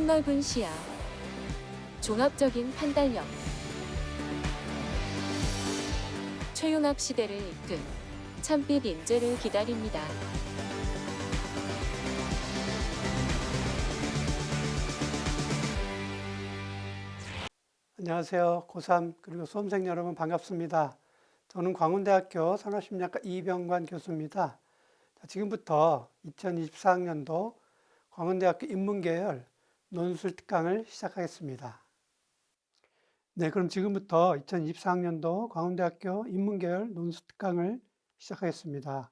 폭넓은 시야, 종합적인 판단력, 최융합 시대를 이끈 참빛 인재를 기다립니다. 안녕하세요. 고3 그리고 수험생 여러분 반갑습니다. 저는 광운대학교 산업심리학과 이병관 교수입니다. 지금부터 2024학년도 광운대학교 인문계열 논술 특강을 시작하겠습니다. 네, 그럼 지금부터 2024학년도 광운대학교 인문계열 논술 특강을 시작하겠습니다.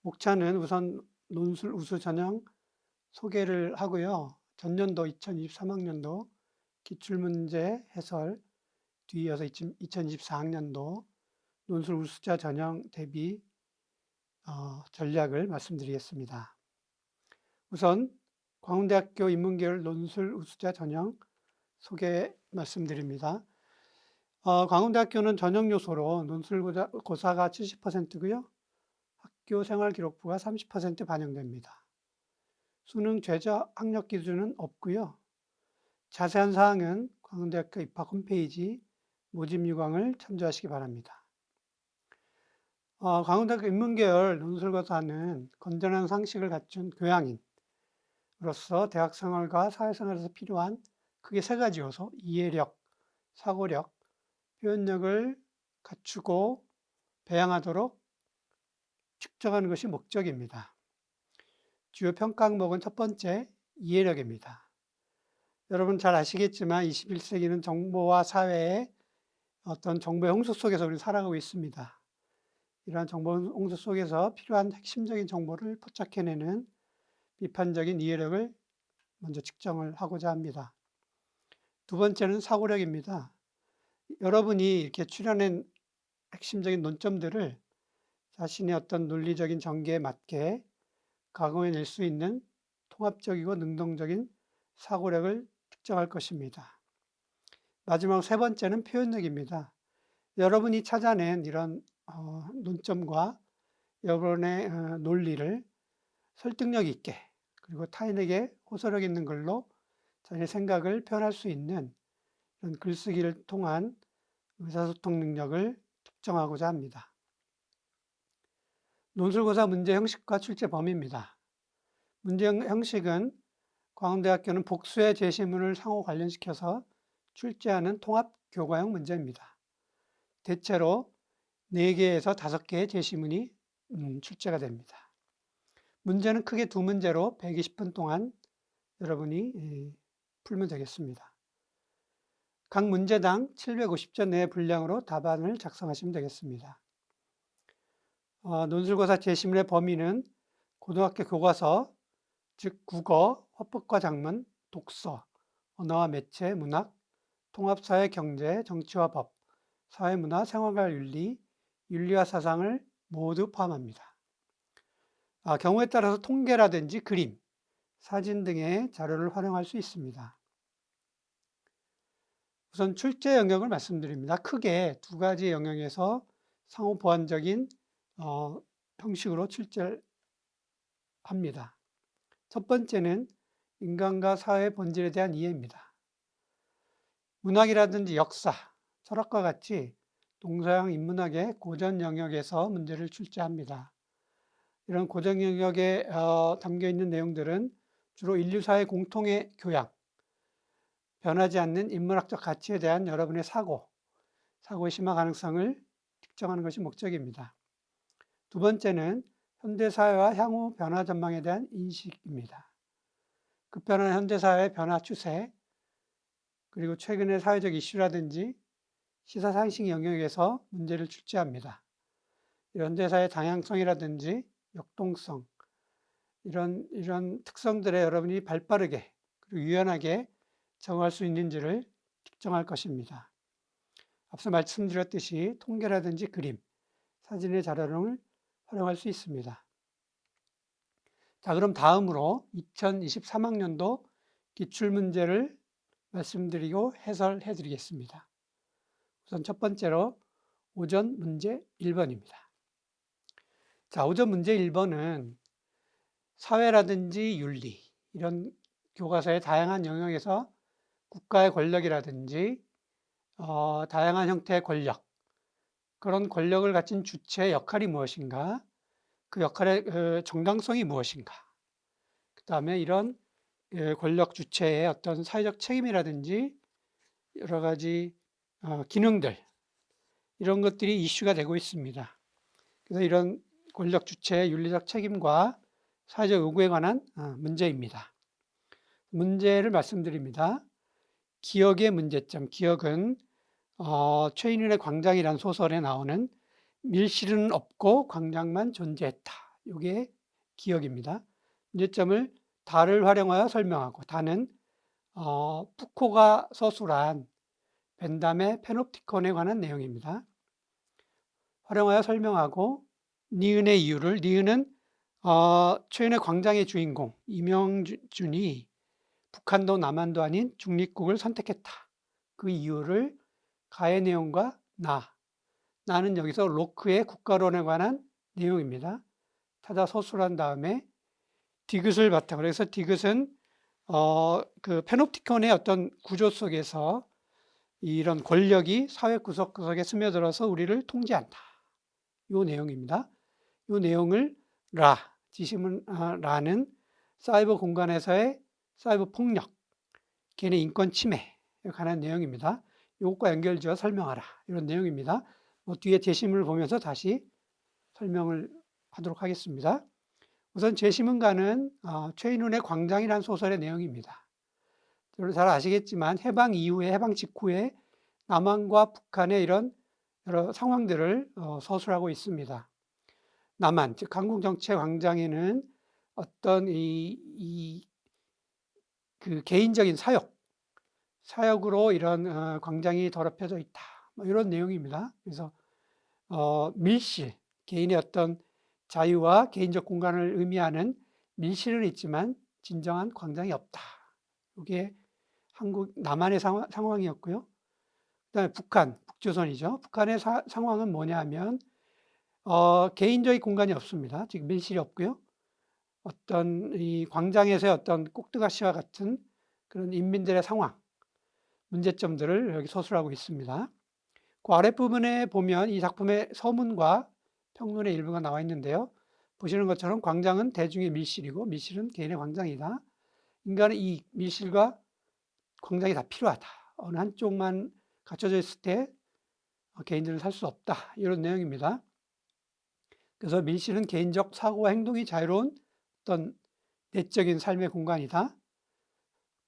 목차는 우선 논술 우수 전형 소개를 하고요. 전년도 2023학년도 기출문제 해설, 뒤이어서 2024학년도 논술 우수자 전형 대비 전략을 말씀드리겠습니다. 우선 광운대학교 인문계열 논술 우수자 전형 소개 말씀드립니다. 광운대학교는 전형 요소로 논술고사가 70%고요. 학교 생활기록부가 30% 반영됩니다. 수능 최저 학력 기준은 없고요. 자세한 사항은 광운대학교 입학 홈페이지 모집 유광을 참조하시기 바랍니다. 광운대학교 인문계열 논술고사는 건전한 상식을 갖춘 교양인으로서 대학생활과 사회생활에서 필요한 크게 세 가지 요소, 이해력, 사고력, 표현력을 갖추고 배양하도록 측정하는 것이 목적입니다. 주요 평가 항목은 첫 번째, 이해력입니다. 여러분 잘 아시겠지만 21세기는 정보와 사회의 어떤 정보의 홍수 속에서 우리 살아가고 있습니다. 이러한 정보 홍수 속에서 필요한 핵심적인 정보를 포착해내는 비판적인 이해력을 먼저 측정을 하고자 합니다. 두 번째는 사고력입니다. 여러분이 이렇게 추려낸 핵심적인 논점들을 자신의 어떤 논리적인 전개에 맞게 가공해낼 수 있는 통합적이고 능동적인 사고력을 측정할 것입니다. 마지막 세 번째는 표현력입니다. 여러분이 찾아낸 이런 논점과 여러분의 논리를 설득력 있게 그리고 타인에게 호소력 있는 글로 자신의 생각을 표현할 수 있는 이런 글쓰기를 통한 의사소통 능력을 측정하고자 합니다. 논술고사 문제 형식과 출제 범위입니다. 문제 형식은 광운대학교는 복수의 제시문을 상호 관련시켜서 출제하는 통합 교과형 문제입니다. 대체로 4개에서 5개의 제시문이 출제가 됩니다. 문제는 크게 두 문제로 120분 동안 여러분이 풀면 되겠습니다. 각 문제당 750자 내의 분량으로 답안을 작성하시면 되겠습니다. 논술고사 제시문의 범위는 고등학교 교과서, 즉 국어, 화법과 작문, 독서, 언어와 매체, 문학, 통합사회, 경제, 정치와 법, 사회문화, 생활과 윤리, 윤리와 사상을 모두 포함합니다. 경우에 따라서 통계라든지 그림, 사진 등의 자료를 활용할 수 있습니다. 우선 출제 영역을 말씀드립니다. 크게 두 가지 영역에서 상호 보완적인 형식으로 출제를 합니다. 첫 번째는 인간과 사회의 본질에 대한 이해입니다. 문학이라든지 역사, 철학과 같이 동서양 인문학의 고전 영역에서 문제를 출제합니다. 이런 고전 영역에 담겨 있는 내용들은 주로 인류사회 공통의 교양, 변하지 않는 인문학적 가치에 대한 여러분의 사고의 심화 가능성을 측정하는 것이 목적입니다. 두 번째는 현대사회와 향후 변화 전망에 대한 인식입니다. 급변하는 현대사회의 변화 추세, 그리고 최근의 사회적 이슈라든지 시사상식 영역에서 문제를 출제합니다. 현대사의 다양성이라든지 역동성, 이런 특성들에 여러분이 발빠르게 그리고 유연하게 적응할 수 있는지를 측정할 것입니다. 앞서 말씀드렸듯이 통계라든지 그림, 사진의 자료를 활용할 수 있습니다. 자, 그럼 다음으로 2023학년도 기출문제를 말씀드리고 해설해 드리겠습니다. 우선 첫 번째로 오전 문제 1번입니다. 자, 오전 문제 1번은 사회라든지 윤리, 이런 교과서의 다양한 영역에서 국가의 권력이라든지 다양한 형태의 권력, 그런 권력을 가진 주체의 역할이 무엇인가, 그 역할의 정당성이 무엇인가, 그 다음에 이런 권력 주체의 어떤 사회적 책임이라든지 여러 가지 기능들, 이런 것들이 이슈가 되고 있습니다. 그래서 이런 권력 주체의 윤리적 책임과 사회적 요구에 관한 문제입니다. 문제를 말씀드립니다. 기억의 문제점. 기억은 최인훈의 광장이라는 소설에 나오는 밀실은 없고 광장만 존재했다. 이게 기억입니다. 문제점을 다를 활용하여 설명하고, 다는 푸코가 서술한 벤담의 페놉티콘에 관한 내용입니다. 활용하여 설명하고, 니은의 이유를, 니은은 최인의 광장의 주인공 이명준이 북한도 남한도 아닌 중립국을 선택했다. 그 이유를 가의 내용과 나는 여기서 로크의 국가론에 관한 내용입니다. 타자 서술한 다음에 디귿을 바탕으로 해서, 디귿은 그 페놉티콘의 어떤 구조 속에서 이런 권력이 사회 구석구석에 스며들어서 우리를 통제한다. 이 내용입니다. 이 내용을 지시문 라는 사이버 공간에서의 사이버 폭력, 개인의 인권 침해에 관한 내용입니다. 이것과 연결지어 설명하라. 이런 내용입니다. 뒤에 제시문을 보면서 다시 설명을 하도록 하겠습니다. 우선 제시문가는 최인훈의 광장이라는 소설의 내용입니다. 여러분 잘 아시겠지만 해방 이후에, 해방 직후에 남한과 북한의 이런 여러 상황들을 서술하고 있습니다. 남한, 즉 한국 정치의 광장에는 어떤 그 개인적인 사역으로 이런 광장이 더럽혀져 있다. 이런 내용입니다. 그래서 밀실, 개인의 어떤 자유와 개인적 공간을 의미하는 밀실은 있지만 진정한 광장이 없다. 이게 남한의 상황이었고요. 그다음에 북조선이죠. 북한의 상황은 뭐냐면 개인적인 공간이 없습니다. 즉 밀실이 없고요. 어떤 이 광장에서의 어떤 꼭두가시와 같은 그런 인민들의 상황, 문제점들을 여기 서술하고 있습니다. 그 아랫부분에 보면 이 작품의 서문과 평론의 일부가 나와 있는데요. 보시는 것처럼 광장은 대중의 밀실이고 밀실은 개인의 광장이다. 인간은 이 밀실과 광장이 다 필요하다. 어느 한쪽만 갖춰져 있을 때 개인들은 살 수 없다. 이런 내용입니다. 그래서 밀실은 개인적 사고와 행동이 자유로운 어떤 내적인 삶의 공간이다.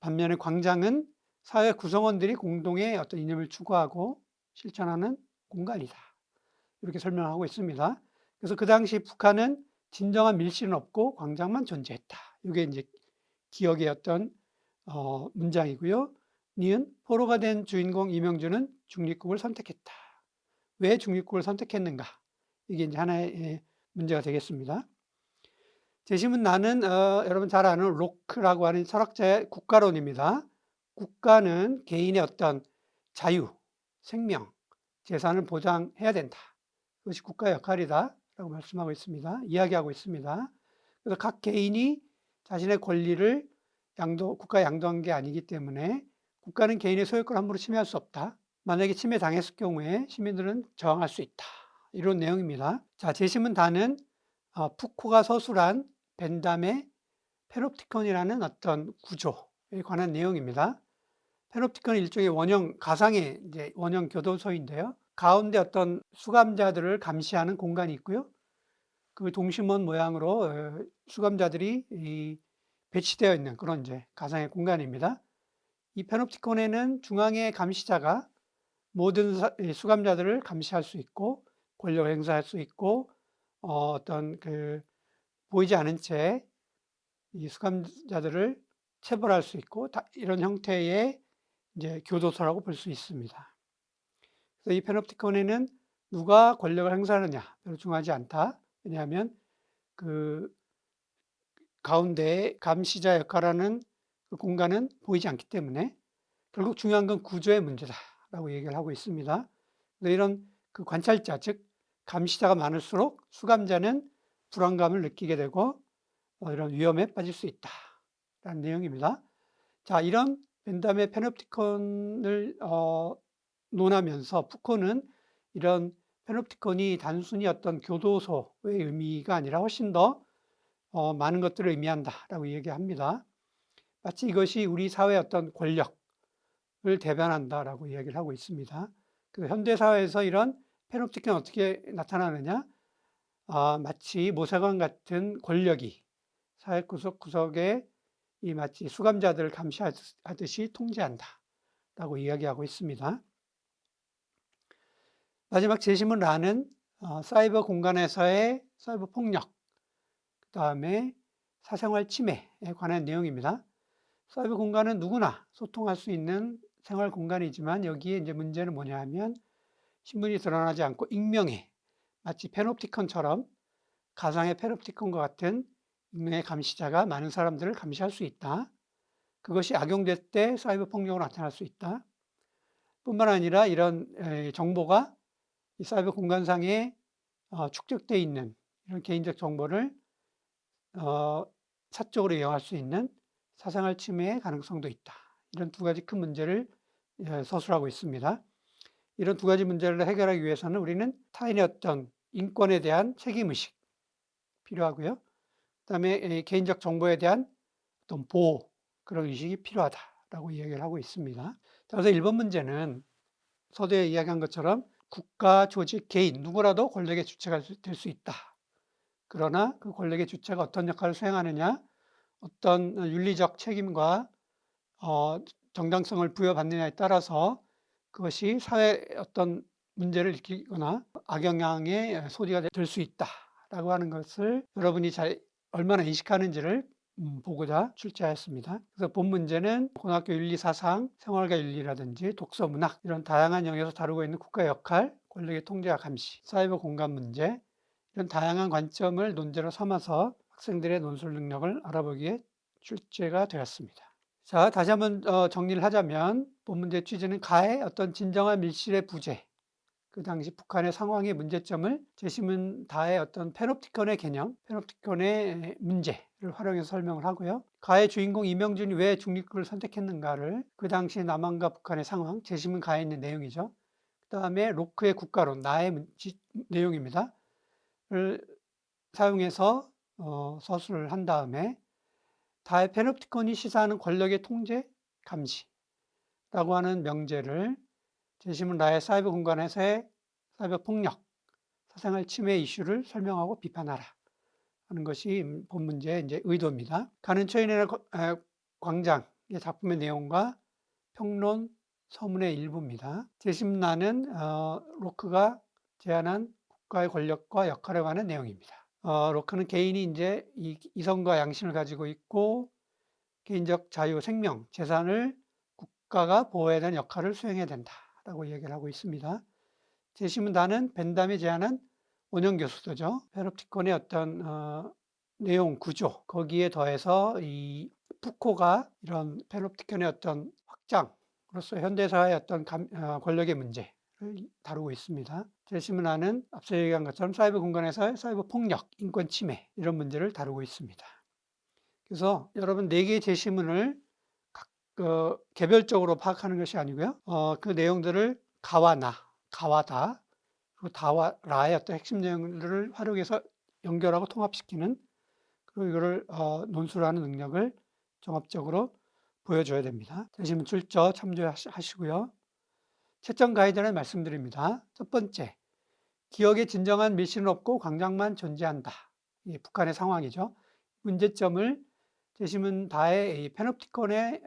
반면에 광장은 사회 구성원들이 공동의 어떤 이념을 추구하고 실천하는 공간이다. 이렇게 설명하고 있습니다. 그래서 그 당시 북한은 진정한 밀실은 없고 광장만 존재했다. 이게 이제 기억의 어떤 문장이고요. 니은 포로가 된 주인공 이명준은 중립국을 선택했다. 왜 중립국을 선택했는가? 이게 이제 하나의 문제가 되겠습니다. 제시문 나는 여러분 잘 아는 로크라고 하는 철학자의 국가론입니다. 국가는 개인의 어떤 자유, 생명, 재산을 보장해야 된다. 그것이 국가의 역할이다 라고 말씀하고 있습니다. 이야기하고 있습니다. 그래서 각 개인이 자신의 권리를 국가에 양도한 게 아니기 때문에 국가는 개인의 소유권을 함부로 침해할 수 없다. 만약에 침해당했을 경우에 시민들은 저항할 수 있다. 이런 내용입니다. 자, 제시문 다는 푸코가 서술한 벤담의 페놉티콘이라는 어떤 구조에 관한 내용입니다. 페놉티콘은 일종의 가상의 이제 원형 교도소인데요. 가운데 어떤 수감자들을 감시하는 공간이 있고요. 그 동심원 모양으로 수감자들이 배치되어 있는 그런 이제 가상의 공간입니다. 이 페놉티콘에는 중앙의 감시자가 모든 수감자들을 감시할 수 있고 권력을 행사할 수 있고 어떤 보이지 않은 채 이 수감자들을 체벌할 수 있고 이런 형태의 이제 교도소라고 볼 수 있습니다. 그래서 이 페놉티콘에는 누가 권력을 행사하느냐 별로 중요하지 않다. 왜냐하면 그 가운데 감시자 역할하는 그 공간은 보이지 않기 때문에 결국 중요한 건 구조의 문제다라고 얘기를 하고 있습니다. 이런 그 관찰자, 즉 감시자가 많을수록 수감자는 불안감을 느끼게 되고 이런 위험에 빠질 수 있다라는 내용입니다. 자, 이런 벤담의 패놉티콘을 논하면서 푸코는 이런 패놉티콘이 단순히 어떤 교도소의 의미가 아니라 훨씬 더 많은 것들을 의미한다라고 얘기합니다. 마치 이것이 우리 사회의 어떤 권력을 대변한다라고 이야기를 하고 있습니다. 그래서 현대 사회에서 이런 패놉티콘이 어떻게 나타나느냐? 마치 모세관 같은 권력이 사회 구석구석에 이 마치 수감자들을 감시하듯이 통제한다라고 이야기하고 있습니다. 마지막 제시문 라는 사이버 공간에서의 사이버 폭력, 그 다음에 사생활 침해에 관한 내용입니다. 사이버 공간은 누구나 소통할 수 있는 생활 공간이지만 여기에 이제 문제는 뭐냐 하면 신분이 드러나지 않고 익명의 마치 패놉티콘처럼 가상의 패놉티콘과 같은 익명의 감시자가 많은 사람들을 감시할 수 있다. 그것이 악용될 때 사이버 폭력으로 나타날 수 있다. 뿐만 아니라 이런 정보가 이 사이버 공간상에 축적되어 있는 이런 개인적 정보를 사적으로 이용할 수 있는 사생활 침해의 가능성도 있다. 이런 두 가지 큰 문제를 서술하고 있습니다. 이런 두 가지 문제를 해결하기 위해서는 우리는 타인의 어떤 인권에 대한 책임의식 필요하고요. 그다음에 개인적 정보에 대한 어떤 보호, 그런 의식이 필요하다라고 이야기를 하고 있습니다. 자, 그래서 1번 문제는 서두에 이야기한 것처럼 국가, 조직, 개인 누구라도 권력의 주체가 될 수 있다. 그러나 그 권력의 주체가 어떤 역할을 수행하느냐, 어떤 윤리적 책임과 정당성을 부여받느냐에 따라서 그것이 사회에 어떤 문제를 일으키거나 악영향의 소지가 될 수 있다라고 하는 것을 여러분이 잘 얼마나 인식하는지를 보고자 출제하였습니다. 그래서 본 문제는 고등학교 윤리 사상, 생활과 윤리라든지 독서, 문학 이런 다양한 영역에서 다루고 있는 국가의 역할, 권력의 통제와 감시, 사이버 공간 문제 이런 다양한 관점을 논제로 삼아서 학생들의 논술 능력을 알아보기에 출제가 되었습니다. 자, 다시 한번 정리를 하자면 본 문제 취지는 가의 어떤 진정한 밀실의 부재, 그 당시 북한의 상황의 문제점을 제시문 다의 어떤 패놉티콘의 개념, 패놉티콘의 문제를 활용해서 설명을 하고요. 가의 주인공 이명준이 왜 중립국을 선택했는가를 그 당시 남한과 북한의 상황, 제시문 가에 있는 내용이죠. 그 다음에 로크의 국가론, 나의 내용입니다. 를 사용해서 서술을 한 다음에 다의 패놉티콘이 시사하는 권력의 통제, 감시라고 하는 명제를 제시문 나의 사이버 공간에서의 사이버 폭력, 사생활 침해 이슈를 설명하고 비판하라 하는 것이 본 문제의 이제 의도입니다. 가는 초인의 광장의 작품의 내용과 평론 서문의 일부입니다. 제시문 나는 로크가 제안한 국가의 권력과 역할에 관한 내용입니다. 로크는 개인이 이제 이성과 양심을 가지고 있고 개인적 자유, 생명, 재산을 국가가 보호해야 되는 역할을 수행해야 된다라고 얘기를 하고 있습니다. 제시문 다는 벤담이 제안한 원형 교수도죠. 패놉티콘의 어떤 내용, 구조 거기에 더해서 이 푸코가 이런 패놉티콘의 어떤 확장으로서 현대사의 어떤 권력의 문제를 다루고 있습니다. 제시문화는 앞서 얘기한 것처럼 사이버 공간에서의 사이버 폭력, 인권 침해 이런 문제를 다루고 있습니다. 그래서 여러분 4개의 제시문을 개별적으로 파악하는 것이 아니고요. 그 내용들을 가와 나, 가와 다, 그리고 다와 라의 어떤 핵심 내용들을 활용해서 연결하고 통합시키는 그리고 이거를 논술하는 능력을 종합적으로 보여줘야 됩니다. 제시문 출처 참조하시고요. 채점 가이드를 말씀드립니다. 첫 번째, 기억의 진정한 밀실은 없고 광장만 존재한다. 이게 북한의 상황이죠. 문제점을 제시문 다의 이 패놉티콘의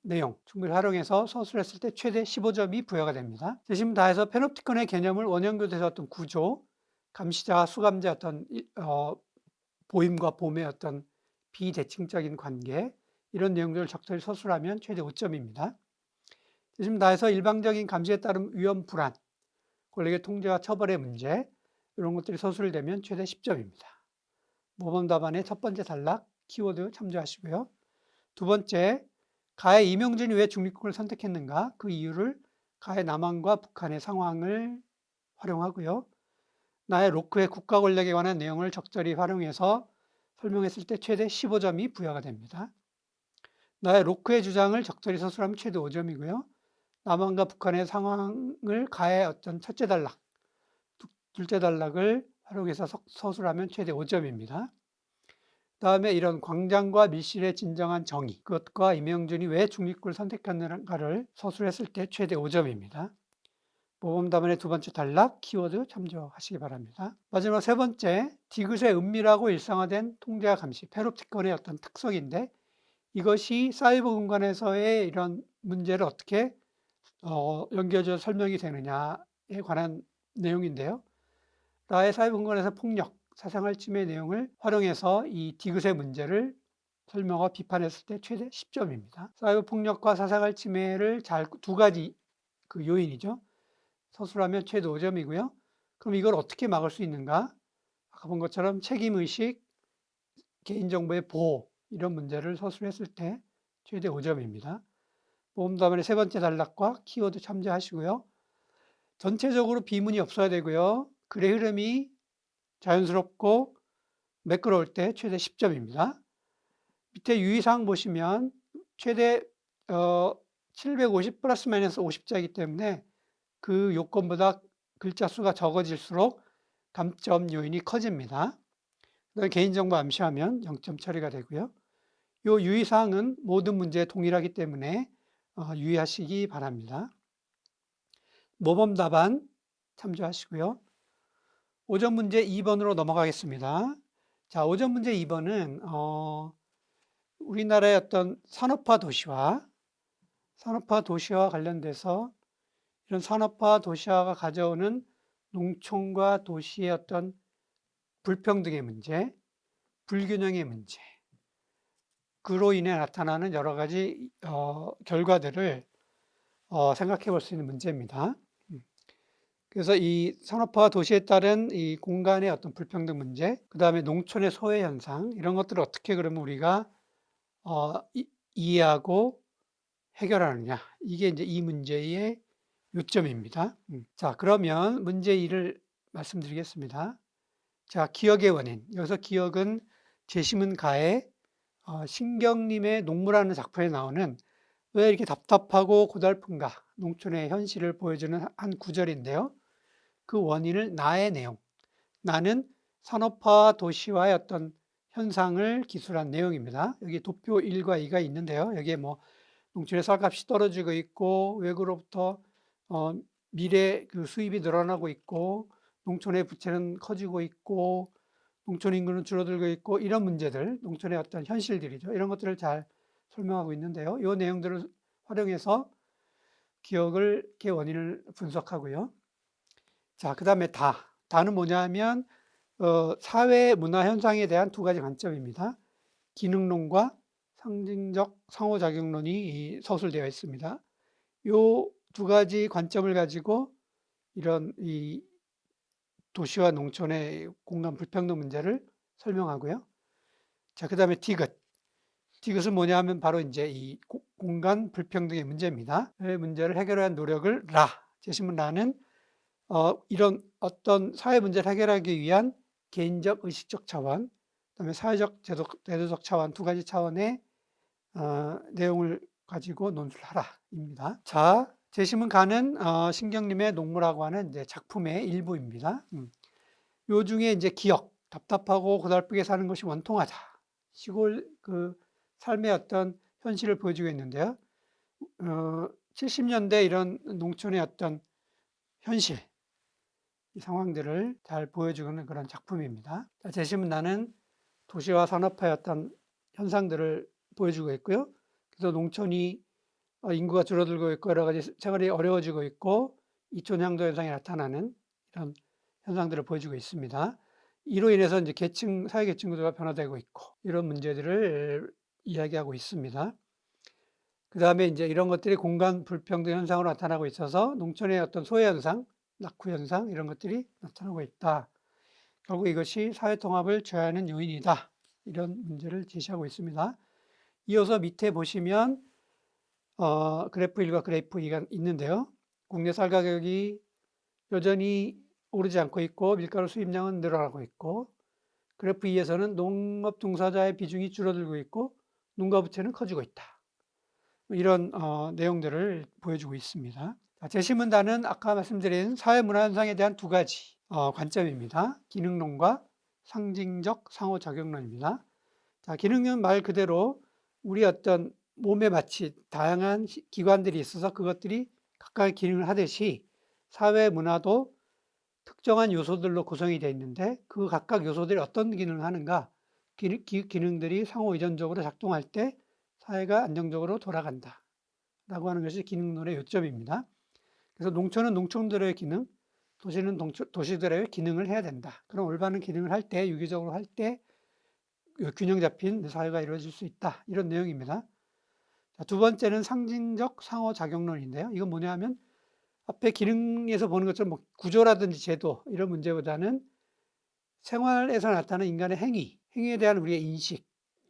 내용 충분히 활용해서 서술했을 때 최대 15점이 부여가 됩니다. 제시문 다에서 패놉티콘의 개념을 원형교대에서 어떤 구조, 감시자와 수감자 어떤 보임과 봄의 어떤 비대칭적인 관계 이런 내용들을 적절히 서술하면 최대 5점입니다. 제시문 다에서 일방적인 감시에 따른 위험 불안, 권력의 통제와 처벌의 문제 이런 것들이 서술되면 최대 10점입니다. 모범 답안의 첫 번째 단락 키워드 참조하시고요. 두 번째, 가의 이명준이 왜 중립국을 선택했는가 그 이유를 가의 남한과 북한의 상황을 활용하고요. 나의 로크의 국가 권력에 관한 내용을 적절히 활용해서 설명했을 때 최대 15점이 부여가 됩니다. 나의 로크의 주장을 적절히 서술하면 최대 5점이고요. 남한과 북한의 상황을 가의 어떤 첫째 단락, 둘째 단락을 활용해서 서술하면 최대 5점입니다. 다음에 이런 광장과 밀실의 진정한 정의, 그것과 임영준이 왜 중립국을 선택했는가를 서술했을 때 최대 5점입니다. 모범답안의 두 번째 단락, 키워드 참조하시기 바랍니다. 마지막 세 번째, 디귿의 은밀하고 일상화된 통제와 감시, 패롭티콘의 어떤 특성인데 이것이 사이버 공간에서의 이런 문제를 어떻게 연결해서 설명이 되느냐에 관한 내용인데요. 나의 사이버 공간에서 폭력, 사생활 침해 내용을 활용해서 이 디귿의 문제를 설명하고 비판했을 때 최대 10점입니다. 사이버 폭력과 사생활 침해를 두 가지 그 요인이죠. 서술하면 최대 5점이고요. 그럼 이걸 어떻게 막을 수 있는가? 아까 본 것처럼 책임의식, 개인정보의 보호 이런 문제를 서술했을 때 최대 5점입니다. 모범답안의 세 번째 단락과 키워드 참조하시고요. 전체적으로 비문이 없어야 되고요. 글의 흐름이 자연스럽고 매끄러울 때 최대 10점입니다. 밑에 유의사항 보시면 최대 750 플러스 마이너스 50자이기 때문에 그 요건보다 글자 수가 적어질수록 감점 요인이 커집니다. 그다음에 개인정보 암시하면 0점 처리가 되고요. 이 유의사항은 모든 문제에 동일하기 때문에 유의하시기 바랍니다. 모범답안 참조하시고요. 5점 문제 2번으로 넘어가겠습니다. 자, 5점 문제 2번은 우리나라의 어떤 산업화 도시와 관련돼서 이런 산업화 도시화가 가져오는 농촌과 도시의 어떤 불평등의 문제, 불균형의 문제, 그로 인해 나타나는 여러 가지 결과들을 생각해 볼 수 있는 문제입니다. 그래서 이 산업화 도시에 따른 이 공간의 어떤 불평등 문제, 그 다음에 농촌의 소외 현상, 이런 것들을 어떻게 그러면 우리가 이해하고 해결하느냐. 이게 이제 이 문제의 요점입니다. 자, 그러면 문제 2를 말씀드리겠습니다. 자, 기억의 원인. 여기서 기억은 제시문 가의 신경님의 농무라는 작품에 나오는 왜 이렇게 답답하고 고달픈가 농촌의 현실을 보여주는 한 구절인데요. 그 원인을 나의 내용, 나는 산업화 도시화의 어떤 현상을 기술한 내용입니다. 여기 도표 1과 2가 있는데요. 여기에 뭐 농촌의 쌀값이 떨어지고 있고 외국으로부터 미래 그 수입이 늘어나고 있고 농촌의 부채는 커지고 있고 농촌 인구는 줄어들고 있고 이런 문제들, 농촌의 어떤 현실들이죠. 이런 것들을 잘 설명하고 있는데요. 이 내용들을 활용해서 기억의 원인을 분석하고요. 자, 그 다음에 다는 뭐냐면 사회 문화 현상에 대한 두 가지 관점입니다. 기능론과 상징적 상호작용론이 서술되어 있습니다. 이 두 가지 관점을 가지고 이런 이 도시와 농촌의 공간 불평등 문제를 설명하고요. 자, 그 다음에 디귿. 디귿은 뭐냐 하면 바로 이제 이 공간 불평등의 문제입니다. 이 문제를 해결하는 노력을 제시문 라는 이런 어떤 사회 문제를 해결하기 위한 개인적 의식적 차원, 그다음에 사회적 제도적 차원 두 가지 차원의 내용을 가지고 논술을 하라입니다. 자, 제시문 가는 신경님의 농무라고 하는 이제 작품의 일부입니다. 요 중에 이제 기억, 답답하고 고달프게 사는 것이 원통하다. 시골 그 삶의 어떤 현실을 보여주고 있는데요. 70년대 이런 농촌의 어떤 현실, 이 상황들을 잘 보여주는 그런 작품입니다. 제시문 나는 도시와 산업화의 어떤 현상들을 보여주고 있고요. 그래서 농촌이 인구가 줄어들고 있고 여러 가지 생활이 어려워지고 있고 이촌향도 현상이 나타나는 이런 현상들을 보여주고 있습니다. 이로 인해서 이제 사회 계층 구조가 변화되고 있고 이런 문제들을 이야기하고 있습니다. 그 다음에 이제 이런 것들이 공간 불평등 현상으로 나타나고 있어서 농촌의 어떤 소외 현상, 낙후 현상 이런 것들이 나타나고 있다. 결국 이것이 사회 통합을 저해하는 요인이다. 이런 문제를 제시하고 있습니다. 이어서 밑에 보시면 그래프 1과 그래프 2가 있는데요. 국내 쌀 가격이 여전히 오르지 않고 있고 밀가루 수입량은 늘어나고 있고 그래프 2에서는 농업 종사자의 비중이 줄어들고 있고 농가 부채는 커지고 있다. 이런 내용들을 보여주고 있습니다. 자, 제시문단은 아까 말씀드린 사회문화 현상에 대한 두 가지 관점입니다. 기능론과 상징적 상호작용론입니다. 자, 기능론 말 그대로 우리 어떤 몸에 마치 다양한 기관들이 있어서 그것들이 각각의 기능을 하듯이 사회 문화도 특정한 요소들로 구성이 되어 있는데 그 각각 요소들이 어떤 기능을 하는가, 기능들이 상호 의존적으로 작동할 때 사회가 안정적으로 돌아간다 라고 하는 것이 기능론의 요점입니다. 그래서 농촌은 농촌들의 기능, 도시는 도시들의 기능을 해야 된다. 그럼 올바른 기능을 할 때, 유기적으로 할 때 균형 잡힌 사회가 이루어질 수 있다. 이런 내용입니다. 자, 두 번째는 상징적 상호작용론인데요. 이건 뭐냐 하면 앞에 기능에서 보는 것처럼 뭐 구조라든지 제도 이런 문제보다는 생활에서 나타나는 인간의 행위에 대한 우리의 인식,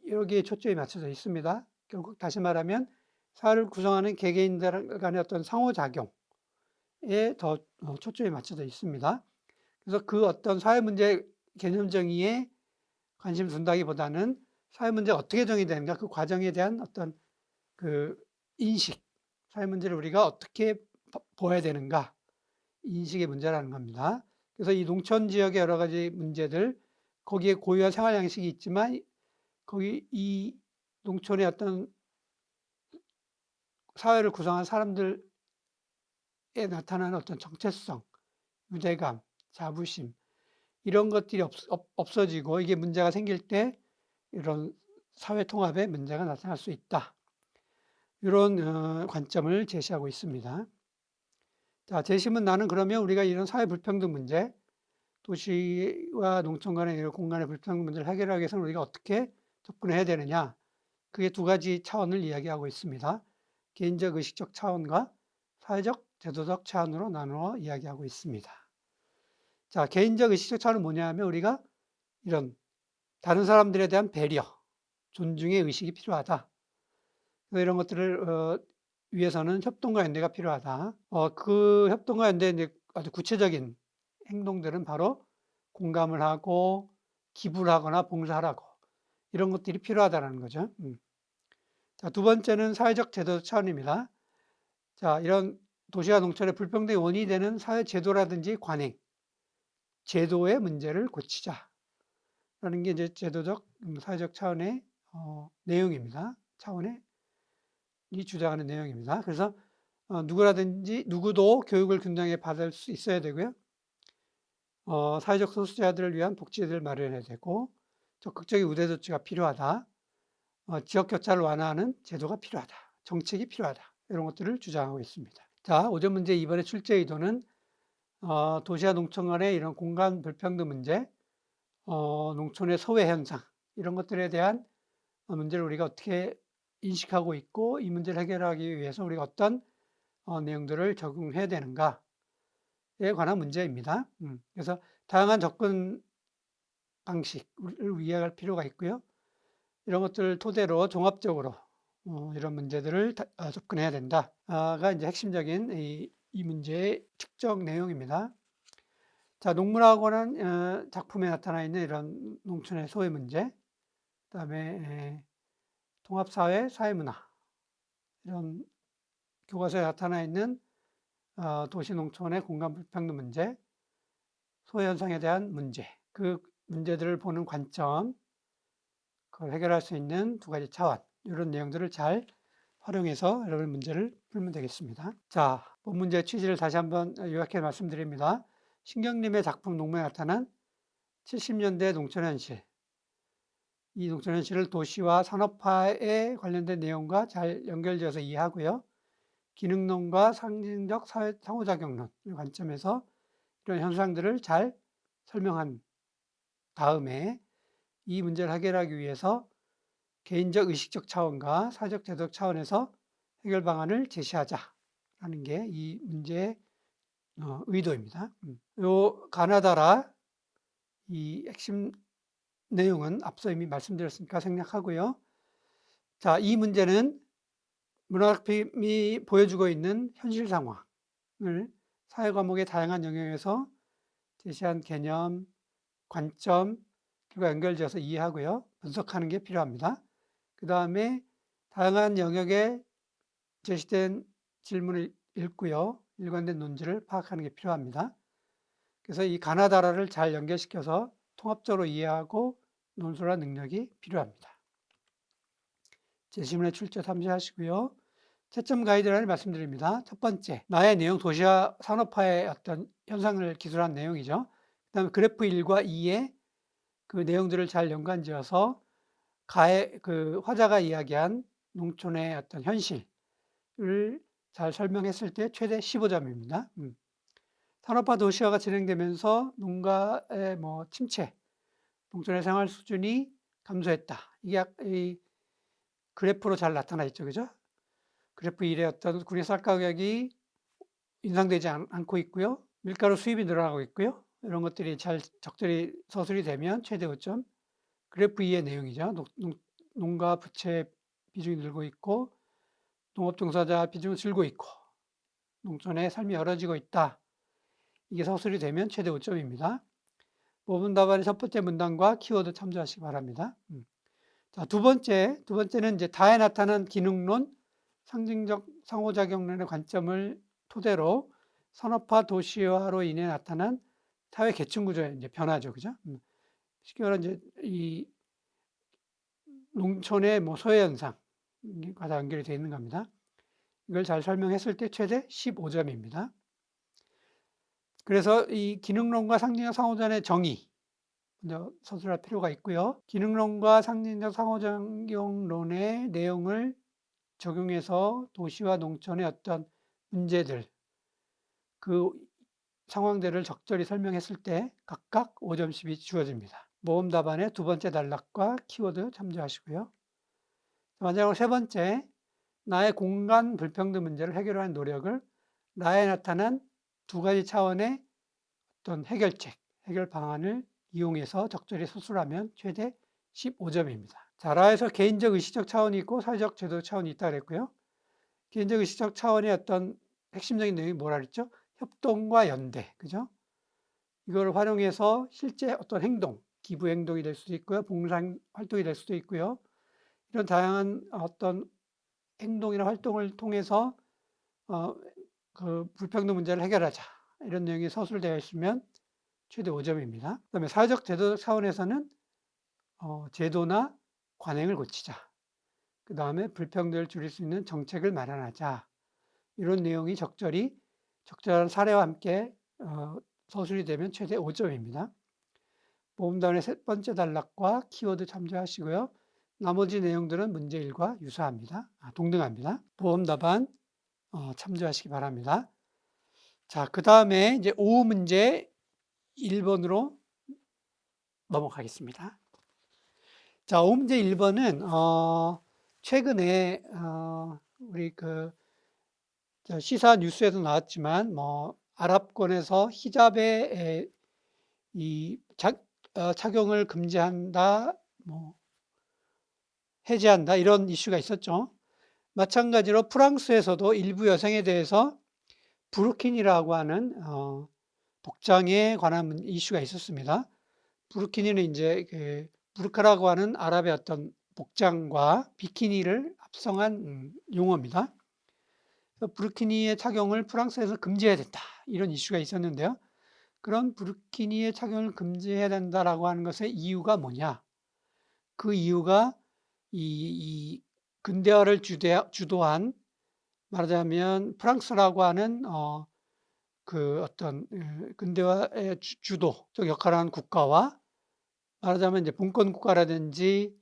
여기에 초점이 맞춰져 있습니다. 결국 다시 말하면 사회를 구성하는 개개인들 간의 어떤 상호작용에 더 초점이 맞춰져 있습니다. 그래서 그 어떤 사회 문제 개념 정의에 관심 둔다기보다는 사회 문제가 어떻게 정의되는가, 그 과정에 대한 어떤 그 인식, 사회 문제를 우리가 어떻게 보아야 되는가, 인식의 문제라는 겁니다. 그래서 이 농촌 지역의 여러 가지 문제들, 거기에 고유한 생활 양식이 있지만 거기 이 농촌의 어떤 사회를 구성한 사람들에 나타나는 어떤 정체성, 유대감, 자부심 이런 것들이 없어지고 이게 문제가 생길 때 이런 사회 통합에 문제가 나타날 수 있다. 이런 관점을 제시하고 있습니다. 자, 제시문 나는 그러면 우리가 이런 사회 불평등 문제, 도시와 농촌 간의 이런 공간의 불평등 문제를 해결하기 위해서는 우리가 어떻게 접근해야 되느냐? 그게 두 가지 차원을 이야기하고 있습니다. 개인적 의식적 차원과 사회적 제도적 차원으로 나누어 이야기하고 있습니다. 자, 개인적 의식적 차원은 뭐냐 하면 우리가 이런 다른 사람들에 대한 배려, 존중의 의식이 필요하다. 이런 것들을 위해서는 협동과 연대가 필요하다. 그 협동과 연대의 이제 아주 구체적인 행동들은 바로 공감을 하고 기부를 하거나 봉사하라고 이런 것들이 필요하다는 거죠. 자, 두 번째는 사회적 제도 차원입니다. 자, 이런 도시와 농촌의 불평등의 원인이 되는 사회 제도라든지 관행, 제도의 문제를 고치자라는 게 이제 제도적, 사회적 차원의 내용입니다. 차원의 이 주장하는 내용입니다. 그래서 누구도 교육을 균등하게 받을 수 있어야 되고요. 사회적 소수자들을 위한 복지를 마련해야 되고 적극적인 우대 조치가 필요하다. 지역 격차를 완화하는 제도가 필요하다. 정책이 필요하다. 이런 것들을 주장하고 있습니다. 자, 오전 문제 2번의 출제 의도는 도시와 농촌 간의 이런 공간 불평등 문제, 농촌의 소외 현상 이런 것들에 대한 문제를 우리가 어떻게 인식하고 있고 이 문제를 해결하기 위해서 우리가 어떤 내용들을 적용해야 되는가에 관한 문제입니다. 그래서 다양한 접근 방식을 이해할 필요가 있고요. 이런 것들을 토대로 종합적으로 이런 문제들을 접근해야 된다가 이제 핵심적인 이 문제의 특정 내용입니다. 자, 농문학원은 작품에 나타나 있는 이런 농촌의 소외 문제, 그다음에 통합사회, 사회문화 이런 교과서에 나타나 있는 도시 농촌의 공간 불평등 문제, 소외 현상에 대한 문제, 그 문제들을 보는 관점, 그걸 해결할 수 있는 두 가지 차원, 이런 내용들을 잘 활용해서 여러분 문제를 풀면 되겠습니다. 자, 본 문제의 취지를 다시 한번 요약해 말씀드립니다. 신경림의 작품 농문에 나타난 70년대 농촌 현실, 이 농촌 현실을 도시와 산업화에 관련된 내용과 잘 연결지어서 이해하고요. 기능론과 상징적 상호작용론 관점에서 이런 현상들을 잘 설명한 다음에 이 문제를 해결하기 위해서 개인적 의식적 차원과 사회적 제도적 차원에서 해결 방안을 제시하자라는 게 이 문제의 의도입니다. 요 가나다라 이 핵심 내용은 앞서 이미 말씀드렸으니까 생략하고요. 자, 이 문제는 문학작품이 보여주고 있는 현실 상황을 사회 과목의 다양한 영역에서 제시한 개념, 관점, 그리고 연결지어서 이해하고요. 분석하는 게 필요합니다. 그 다음에 다양한 영역의 제시된 질문을 읽고요. 일관된 논지를 파악하는 게 필요합니다. 그래서 이 가나다라를 잘 연결시켜서 통합적으로 이해하고 논술할 능력이 필요합니다. 제시문의 출처 참조하시고요. 채점 가이드라인을 말씀드립니다. 첫 번째, 나의 내용 도시화 산업화의 어떤 현상을 기술한 내용이죠. 그다음에 그래프 1과 2의 그 내용들을 잘 연관지어서 그 화자가 이야기한 농촌의 어떤 현실을 잘 설명했을 때 최대 15점입니다. 산업화 도시화가 진행되면서 농가의 침체, 농촌의 생활 수준이 감소했다. 이게 이 그래프로 잘 나타나 있죠, 그죠? 그래프 1의 어떤 군의 쌀 가격이 인상되지 않고 있고요. 밀가루 수입이 늘어나고 있고요. 이런 것들이 잘 적절히 서술이 되면 최대 5점. 그래프 2의 내용이죠. 농가 부채 비중이 늘고 있고 농업 종사자 비중은 줄고 있고 농촌의 삶이 어려지고 있다. 이게 서술이 되면 최대 5점입니다. 모분 답안의 첫 번째 문단과 키워드 참조하시기 바랍니다. 자, 두 번째는 이제 다에 나타난 기능론, 상징적 상호작용론의 관점을 토대로 산업화 도시화로 인해 나타난 사회 계층 구조의 이제 변화죠, 그죠? 쉽게 말하면 이제 이 농촌의 소외 현상과 연결이 되어 있는 겁니다. 이걸 잘 설명했을 때 최대 15점입니다. 그래서 이 기능론과 상징적 상호작용의 정의 먼저 서술할 필요가 있고요. 기능론과 상징적 상호작용론의 내용을 적용해서 도시와 농촌의 어떤 문제들, 그 상황들을 적절히 설명했을 때 각각 5점씩이 주어집니다. 모범 답안의 두 번째 단락과 키워드 참조하시고요. 마지막으로 세 번째, 나의 공간 불평등 문제를 해결하는 노력을 나에 나타난 두 가지 차원의 어떤 해결책, 해결 방안을 이용해서 적절히 서술하면 최대 15점입니다. 자, 라에서 개인적 의식적 차원이 있고 사회적 제도 차원이 있다 그랬고요. 개인적 의식적 차원의 어떤 핵심적인 내용이 뭐라 그랬죠? 협동과 연대, 그죠? 이걸 활용해서 실제 어떤 행동, 기부 행동이 될 수도 있고요. 봉사 활동이 될 수도 있고요. 이런 다양한 어떤 행동이나 활동을 통해서 그 불평등 문제를 해결하자. 이런 내용이 서술되어 있으면 최대 5점입니다. 그다음에 사회적 제도 차원에서는 제도나 관행을 고치자. 그 다음에 불평등을 줄일 수 있는 정책을 마련하자. 이런 내용이 적절한 사례와 함께 서술이 되면 최대 5점입니다. 모범답안의 세 번째 단락과 키워드 참조하시고요. 나머지 내용들은 문제 1과 유사합니다. 동등합니다. 모범답안 참조하시기 바랍니다. 자, 그 다음에 이제 오후 문제 1번으로 넘어가겠습니다. 자, 오후 문제 1번은 최근에 우리 그 시사 뉴스에도 나왔지만 아랍권에서 히잡의 이 착용을 금지한다, 해제한다 이런 이슈가 있었죠. 마찬가지로 프랑스에서도 일부 여성에 대해서 부르킨이라고 하는 복장에 관한 이슈가 있었습니다. 부르키니는 이제 그 부르카라고 하는 아랍의 어떤 복장과 비키니를 합성한 용어입니다. 부르키니의 착용을 프랑스에서 금지해야 된다. 이런 이슈가 있었는데요. 그런 부르키니의 착용을 금지해야 된다라고 하는 것의 이유가 뭐냐? 그 이유가 이 근대화를 주도한 말하자면 프랑스라고 하는 그 어떤 근대화의 주도적 역할을 하는 국가와 말하자면 이제 분권 국가라든지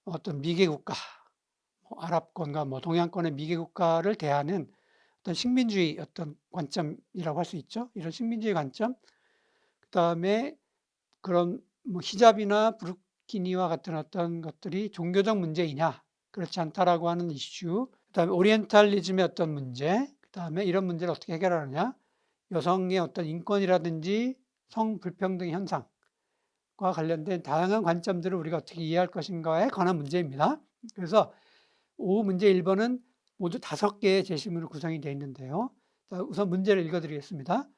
어떤 미개 국가, 아랍권과 동양권의 미개 국가를 대하는 어떤 식민주의 어떤 관점이라고 할 수 있죠. 이런 식민주의 관점, 그 다음에 그런 히잡이나 부르키니와 같은 어떤 것들이 종교적 문제이냐, 그렇지 않다라고 하는 이슈, 그 다음에 오리엔탈리즘의 어떤 문제, 그 다음에 이런 문제를 어떻게 해결하느냐, 여성의 어떤 인권이라든지 성불평등 현상과 관련된 다양한 관점들을 우리가 어떻게 이해할 것인가에 관한 문제입니다. 그래서 오후 문제 1번은 모두 5개의 제시문으로 구성이 되어 있는데요. 자, 우선 문제를 읽어드리겠습니다.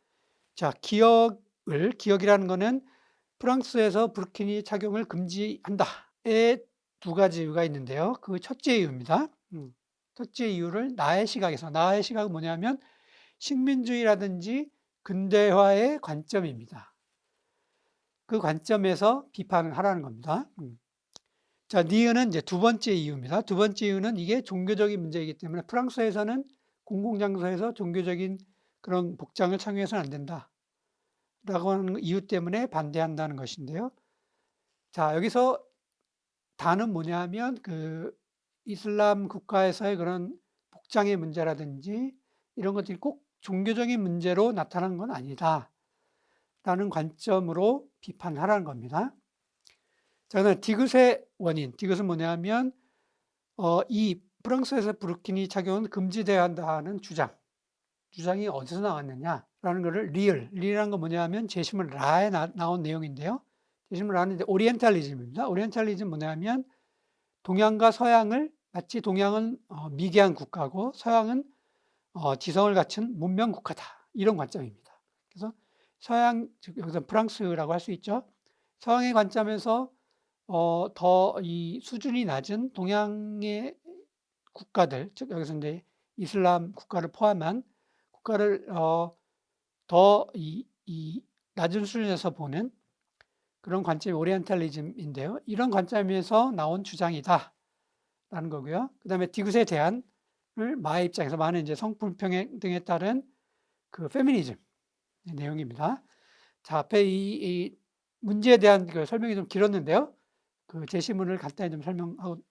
자, 기억이라는 것은 프랑스에서 부르키니 착용을 금지한다의 두 가지 이유가 있는데요. 그 첫째 이유입니다. 첫째 이유를 나의 시각에서, 나의 시각은 뭐냐면 식민주의라든지 근대화의 관점입니다. 그 관점에서 비판을 하라는 겁니다. 자, 니은은 이제 두 번째 이유입니다. 두 번째 이유는 이게 종교적인 문제이기 때문에 프랑스에서는 공공장소에서 종교적인 그런 복장을 착용해서는 안 된다. 라고 하는 이유 때문에 반대한다는 것인데요. 자, 여기서 다는 뭐냐면 그 이슬람 국가에서의 그런 복장의 문제라든지 이런 것들이 꼭 종교적인 문제로 나타나는 건 아니다. 라는 관점으로 비판하라는 겁니다. 자, 그다음 디귿의 원인. 디귿은 뭐냐면 이 프랑스에서 부르키니 착용은 금지되어야 한다는 주장이 어디서 나왔느냐라는 것을 리을이라는 건 뭐냐면 제시문 라에 나온 내용인데요. 제시문 라는 오리엔탈리즘입니다. 오리엔탈리즘 뭐냐면 동양과 서양을 마치 동양은 미개한 국가고 서양은 지성을 갖춘 문명 국가다. 이런 관점입니다. 그래서 서양, 즉 여기서 프랑스라고 할 수 있죠. 서양의 관점에서 더 이 수준이 낮은 동양의 국가들, 즉 여기서 이제 이슬람 국가를 포함한 국가를 더 이 낮은 수준에서 보는 그런 관점이 오리엔탈리즘인데요. 이런 관점에서 나온 주장이다라는 거고요. 그다음에 디귿에 대한을 마의 입장에서 마는 이제 성불평행 등에 따른 그 페미니즘 내용입니다. 자, 앞에 이 문제에 대한 그 설명이 좀 길었는데요. 그 제시문을 간단히 좀 설명하고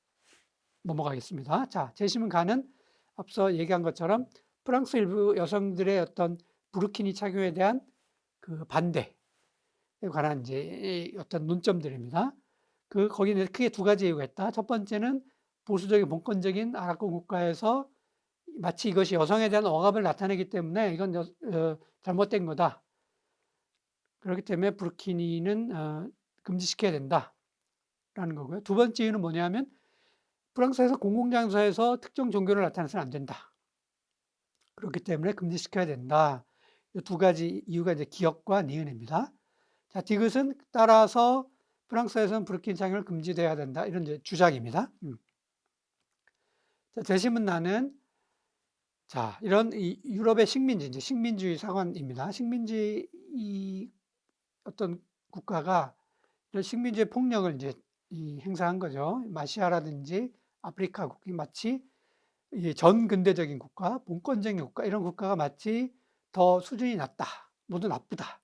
넘어가겠습니다. 자, 제시문 가는 앞서 얘기한 것처럼 프랑스 일부 여성들의 어떤 부르키니 착용에 대한 그 반대에 관한 이제 어떤 논점들입니다. 거기는 크게 두 가지 이유가 있다. 첫 번째는 보수적인 본권적인 아랍권 국가에서 마치 이것이 여성에 대한 억압을 나타내기 때문에 이건 잘못된 거다. 그렇기 때문에 부르키니는 금지시켜야 된다라는 거고요. 두 번째 이유는 뭐냐면 프랑스에서 공공장소에서 특정 종교를 나타내서는 안 된다. 그렇기 때문에 금지시켜야 된다. 이 두 가지 이유가 이제 기역과 니은입니다. 자, 디귿은 따라서 프랑스에서는 부르키니 착용을 금지돼야 된다. 이런 이제 주장입니다. 자, 제시문 나는 자, 이런 이 유럽의 식민지, 이제 식민주의 사관입니다. 식민지 이 어떤 국가가 이런 식민지의 폭력을 이제 행사한 거죠. 마시아라든지 아프리카 국이 마치 전 근대적인 국가, 본권적인 국가 이런 국가가 마치 더 수준이 낮다, 모두 나쁘다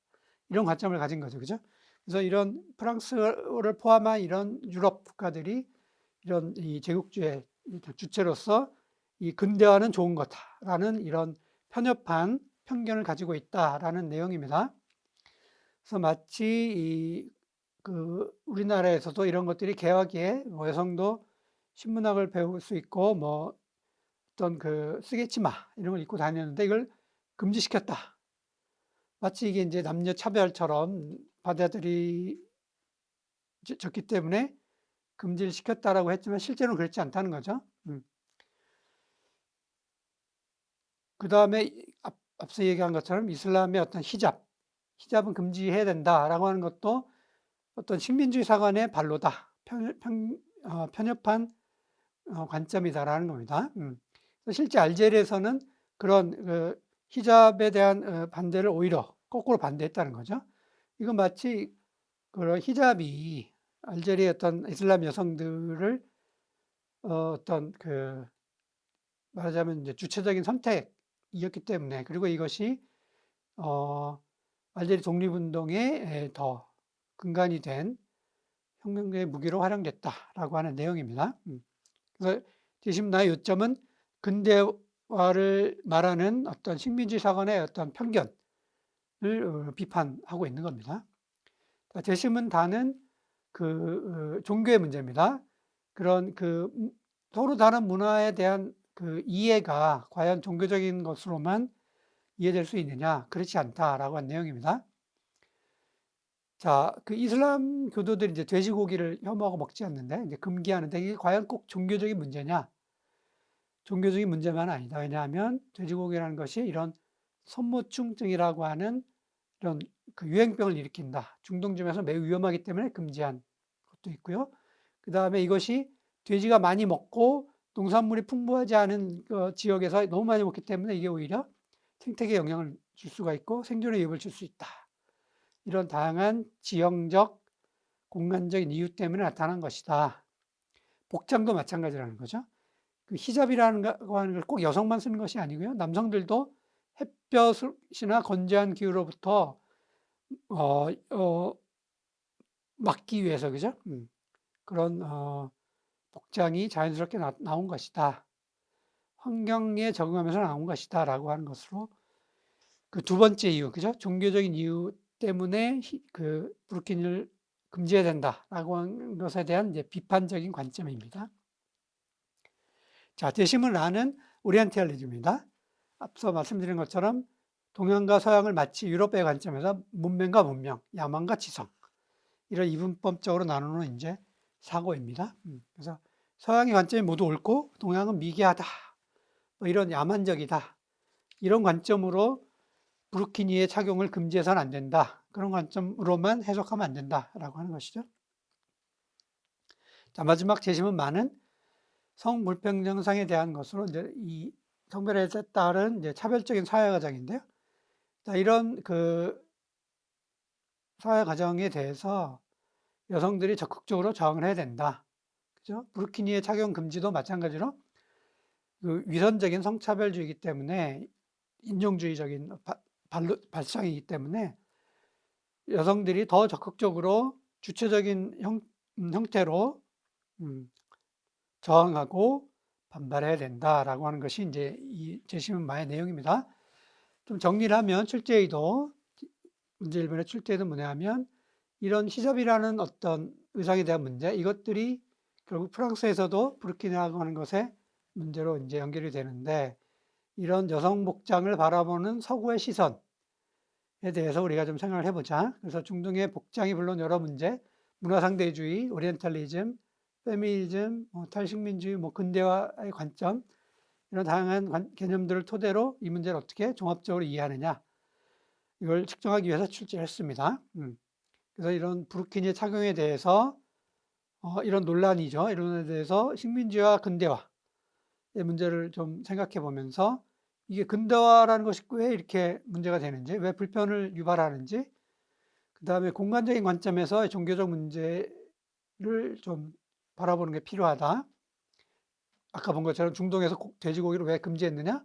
이런 관점을 가진 거죠, 그죠? 그래서 이런 프랑스를 포함한 이런 유럽 국가들이 이런 이 제국주의 주체로서 이 근대화는 좋은 거다라는 이런 편협한 편견을 가지고 있다라는 내용입니다. 그래서 마치 우리나라에서도 이런 것들이 개화기에 뭐 여성도 신문학을 배울 수 있고 뭐 어떤 그 쓰개치마 이런 걸 입고 다녔는데 이걸 금지시켰다. 마치 이게 이제 남녀 차별처럼 받아들이졌기 때문에 금지를 시켰다라고 했지만 실제로는 그렇지 않다는 거죠. 그 다음에 앞서 얘기한 것처럼 이슬람의 어떤 히잡은 금지해야 된다라고 하는 것도 어떤 식민주의 사관의 반로다. 편협한 관점이다라는 겁니다. 실제 알제리에서는 그런 히잡에 대한 반대를 오히려 거꾸로 반대했다는 거죠. 이건 마치 그런 히잡이 알제리의 어떤 이슬람 여성들을 어떤 말하자면 이제 주체적인 선택이었기 때문에 그리고 이것이 알제리 독립운동에 더 근간이 된 혁명의 무기로 활용됐다라고 하는 내용입니다. 그래서 지금 나의 요점은 근대화를 말하는 어떤 식민지 사관의 어떤 편견을 비판하고 있는 겁니다. 재심은 다는 종교의 문제입니다. 그런 서로 다른 문화에 대한 이해가 과연 종교적인 것으로만 이해될 수 있느냐? 그렇지 않다라고 한 내용입니다. 자, 이슬람 교도들이 이제 돼지고기를 혐오하고 먹지 않는데 이제 금기하는데 이게 과연 꼭 종교적인 문제냐? 종교적인 문제만 아니다. 왜냐하면 돼지고기라는 것이 이런 선모충증이라고 하는 이런 유행병을 일으킨다. 중동점에서 매우 위험하기 때문에 금지한 것도 있고요. 그 다음에 이것이 돼지가 많이 먹고 농산물이 풍부하지 않은 지역에서 너무 많이 먹기 때문에 이게 오히려 생태계에 영향을 줄 수가 있고 생존에 위협을 줄 수 있다. 이런 다양한 지형적, 공간적인 이유 때문에 나타난 것이다. 복장도 마찬가지라는 거죠. 그 히잡이라는 거 하는 걸 꼭 여성만 쓰는 것이 아니고요. 남성들도 햇볕이나 건조한 기후로부터 어, 어, 막기 위해서 그죠? 그런 복장이 자연스럽게 나온 것이다. 환경에 적응하면서 나온 것이다라고 하는 것으로 그 두 번째 이유, 그죠? 종교적인 이유 때문에 그 부르키니를 금지해야 된다라고 하는 것에 대한 이제 비판적인 관점입니다. 자, 대심을 아는 오리엔탈리즘입니다. 앞서 말씀드린 것처럼 동양과 서양을 마치 유럽의 관점에서 문명과 문명, 야망과 지성 이런 이분법적으로 나누는 이제 사고입니다. 그래서 서양의 관점이 모두 옳고 동양은 미개하다, 뭐 이런 야만적이다 이런 관점으로 부르키니의 착용을 금지해서는 안 된다. 그런 관점으로만 해석하면 안 된다라고 하는 것이죠. 자, 마지막 재심은 많은 성불평등상에 대한 것으로 이제 이 성별에 따른 이제 차별적인 사회 과정인데요. 자, 이런 그 사회 과정에 대해서 여성들이 적극적으로 저항을 해야 된다. 그죠? 부르키니의 착용 금지도 마찬가지로 그 위선적인 성차별주의이기 때문에 인종주의적인 발상이기 때문에 여성들이 더 적극적으로 주체적인 형태로 저항하고 반발해야 된다라고 하는 것이 이제 이 제시문마의 내용입니다. 좀 정리를 하면 출제의도 문제 1번의 출제의도 뭐냐면 이런 히잡이라는 어떤 의상에 대한 문제 이것들이 결국 프랑스에서도 부르키니라고 하는 것에 문제로 이제 연결이 되는데 이런 여성 복장을 바라보는 서구의 시선에 대해서 우리가 좀 생각을 해보자. 그래서 중동의 복장이 물론 여러 문제, 문화상대주의, 오리엔탈리즘, 페미니즘, 탈식민주의, 근대화의 관점 이런 다양한 개념들을 토대로 이 문제를 어떻게 종합적으로 이해하느냐 이걸 측정하기 위해서 출제했습니다. 그래서 이런 부르키니 착용에 대해서 이런 논란이죠. 이론에 대해서 식민지와 근대화의 문제를 좀 생각해 보면서 이게 근대화라는 것이 왜 이렇게 문제가 되는지, 왜 불편을 유발하는지, 그 다음에 공간적인 관점에서 종교적 문제를 좀 바라보는 게 필요하다. 아까 본 것처럼 중동에서 돼지고기를 왜 금지했느냐?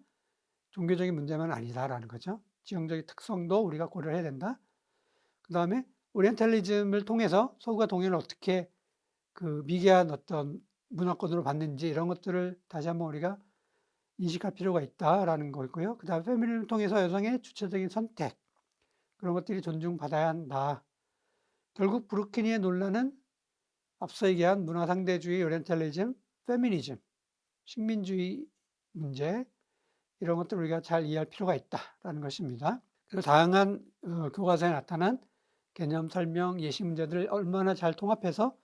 종교적인 문제만 아니다라는 거죠. 지형적인 특성도 우리가 고려를 해야 된다. 그 다음에 오리엔탈리즘을 통해서 서구가 동양을 어떻게 그 미개한 어떤 문화권으로 봤는지 이런 것들을 다시 한번 우리가 인식할 필요가 있다라는 거고요. 그 다음에 페미니즘을 통해서 여성의 주체적인 선택 그런 것들이 존중받아야 한다. 결국 부르키니의 논란은 앞서 얘기한 문화상대주의, 오리엔탈리즘, 페미니즘, 식민주의 문제 이런 것들을 우리가 잘 이해할 필요가 있다라는 것입니다. 그리고 다양한 교과서에 나타난 개념 설명, 예시 문제들을 얼마나 잘 통합해서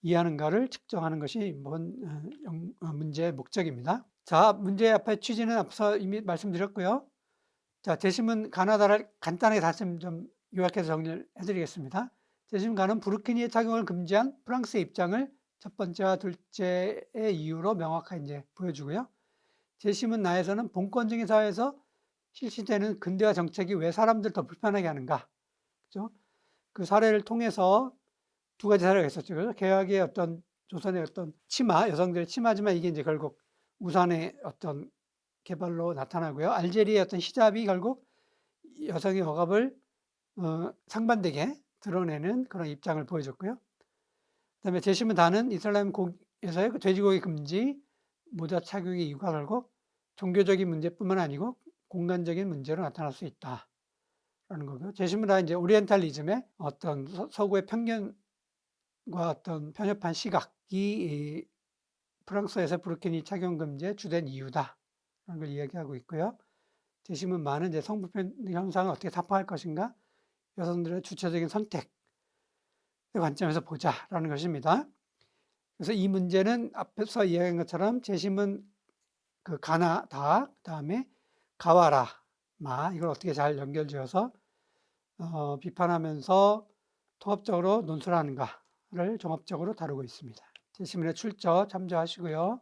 이해하는가를 측정하는 것이 이번 문제의 목적입니다. 자, 문제 앞에 취지는 앞서 이미 말씀드렸고요. 자, 제시문 가나다를 간단하게 다시 좀 요약해서 정리를 해드리겠습니다. 제시문 가는 부르키니의 착용을 금지한 프랑스의 입장을 첫 번째와 둘째의 이유로 명확하게 이제 보여주고요. 제시문 나에서는 본권적인 사회에서 실시되는 근대화 정책이 왜 사람들 더 불편하게 하는가? 그죠? 그 사례를 통해서 두 가지 사례가 있었죠. 그죠? 개혁의 어떤 조선의 어떤 치마, 여성들의 치마지만 이게 이제 결국 우산의 어떤 개발로 나타나고요. 알제리의 어떤 히잡이 결국 여성의 억압을 상반되게 드러내는 그런 입장을 보여줬고요. 그다음에 제시문 다는 이슬람에서의 돼지고기 금지, 모자 착용의 이유가 결국 종교적인 문제뿐만 아니고 공간적인 문제로 나타날 수 있다라는 거고요. 제시문 다 이제 오리엔탈리즘의 어떤 서구의 편견과 어떤 편협한 시각이 프랑스에서 부르키니 착용 금지의 주된 이유다라는 걸 이야기하고 있고요. 제시문 많은 이제 성불편 현상을 어떻게 타파할 것인가, 여성들의 주체적인 선택의 관점에서 보자라는 것입니다. 그래서 이 문제는 앞에서 이야기한 것처럼 제시문 그 가나다, 그다음에 가와라, 마 이걸 어떻게 잘 연결지어서 비판하면서 통합적으로 논술하는가를 종합적으로 다루고 있습니다. 제시문의 출처 참조하시고요.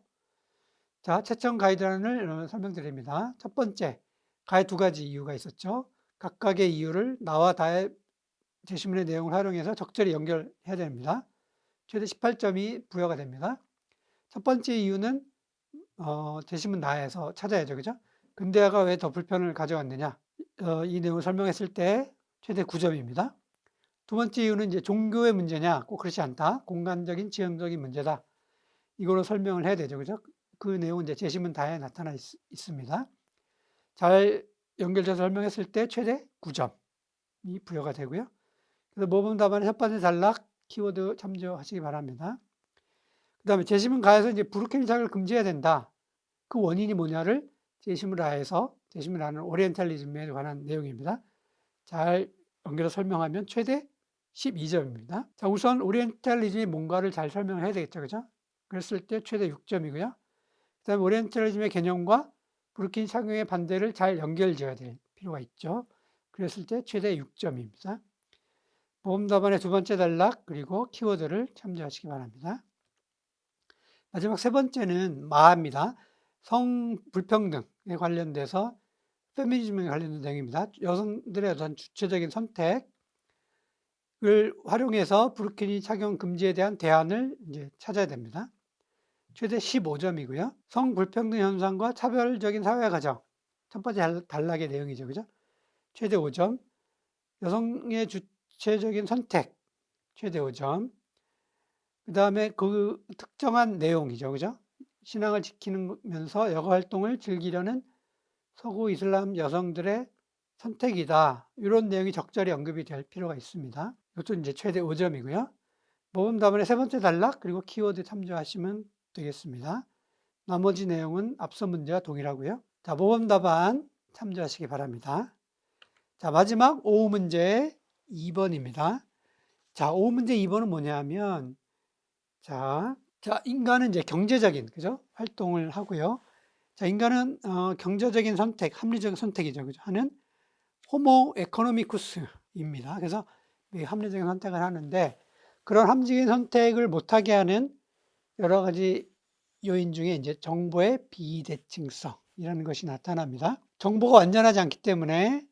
자, 채점 가이드란을 설명드립니다. 첫 번째, 가에 두 가지 이유가 있었죠. 각각의 이유를 나와 다의 제시문의 내용을 활용해서 적절히 연결해야 됩니다. 최대 18점이 부여가 됩니다. 첫 번째 이유는 제시문 나에서 찾아야죠. 그죠? 근대화가 왜 더 불편을 가져왔느냐? 이 내용을 설명했을 때 최대 9점입니다. 두 번째 이유는 이제 종교의 문제냐? 꼭 그렇지 않다. 공간적인 지형적인 문제다. 이걸로 설명을 해야 되죠. 그죠? 그 내용은 이제 제시문 다에 나타나 있습니다. 잘 연결돼서 설명했을 때 최대 9점이 부여가 되고요. 그래서 모범 답안의 첫 번째 단락 키워드 참조하시기 바랍니다. 그 다음에 제시문 가에서 이제 브루켄 작을 금지해야 된다. 그 원인이 뭐냐를 제시문 하에서 제시문 하는 오리엔탈리즘에 관한 내용입니다. 잘 연결해서 설명하면 최대 12점입니다. 자, 우선 오리엔탈리즘이 뭔가를 잘 설명해야 되겠죠. 그죠? 그랬을 때 최대 6점이고요. 그 다음에 오리엔탈리즘의 개념과 브루켄 착용의 반대를 잘 연결지어야 될 필요가 있죠. 그랬을 때 최대 6점입니다. 모범 답안의 두 번째 단락 그리고 키워드를 참조하시기 바랍니다. 마지막 세 번째는 마입니다. 성 불평등에 관련돼서 페미니즘에 관련된 내용입니다. 여성들의 어떤 주체적인 선택을 활용해서 부르키니 착용 금지에 대한 대안을 이제 찾아야 됩니다. 최대 15점이고요. 성 불평등 현상과 차별적인 사회 과정. 첫 번째 단락의 내용이죠. 그죠? 최대 5점. 여성의 주체적인 선택. 최대 5점. 그 다음에 그 특정한 내용이죠. 그죠? 신앙을 지키면서 여가 활동을 즐기려는 서구 이슬람 여성들의 선택이다. 이런 내용이 적절히 언급이 될 필요가 있습니다. 이것도 이제 최대 5점이고요. 모범 답안의 세 번째 단락 그리고 키워드 참조하시면 되겠습니다. 나머지 내용은 앞서 문제와 동일하고요. 자, 모범 답안 참조하시기 바랍니다. 자, 마지막 5 문제 2번입니다. 자, 5 문제 2번은 뭐냐면 자, 인간은 이제 경제적인 그죠? 활동을 하고요. 자, 인간은 경제적인 선택, 합리적인 선택이죠. 그죠? 하는 호모 에코노미쿠스입니다. 그래서 합리적인 선택을 하는데 그런 합리적인 선택을 못하게 하는 여러 가지 요인 중에 이제 정보의 비대칭성이라는 것이 나타납니다. 정보가 완전하지 않기 때문에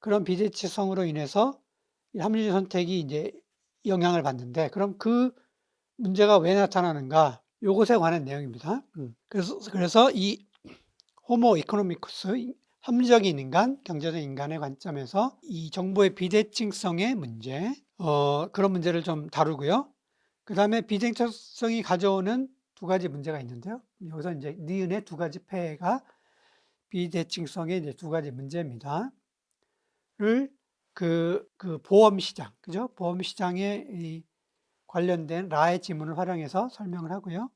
그런 비대칭성으로 인해서 합리적인 선택이 이제 영향을 받는데 그럼 그 문제가 왜 나타나는가? 요것에 관한 내용입니다. 그래서 이 호모 이코노미쿠스 합리적인 인간, 경제적 인간의 관점에서 이 정보의 비대칭성의 문제, 그런 문제를 좀 다루고요. 그 다음에 비대칭성이 가져오는 두 가지 문제가 있는데요. 여기서 이제 니은의 두 가지 폐해가 비대칭성의 이제 두 가지 문제입니다. 그 보험 시장, 그죠? 보험 시장에 이 관련된 라의 지문을 활용해서 설명을 하고요.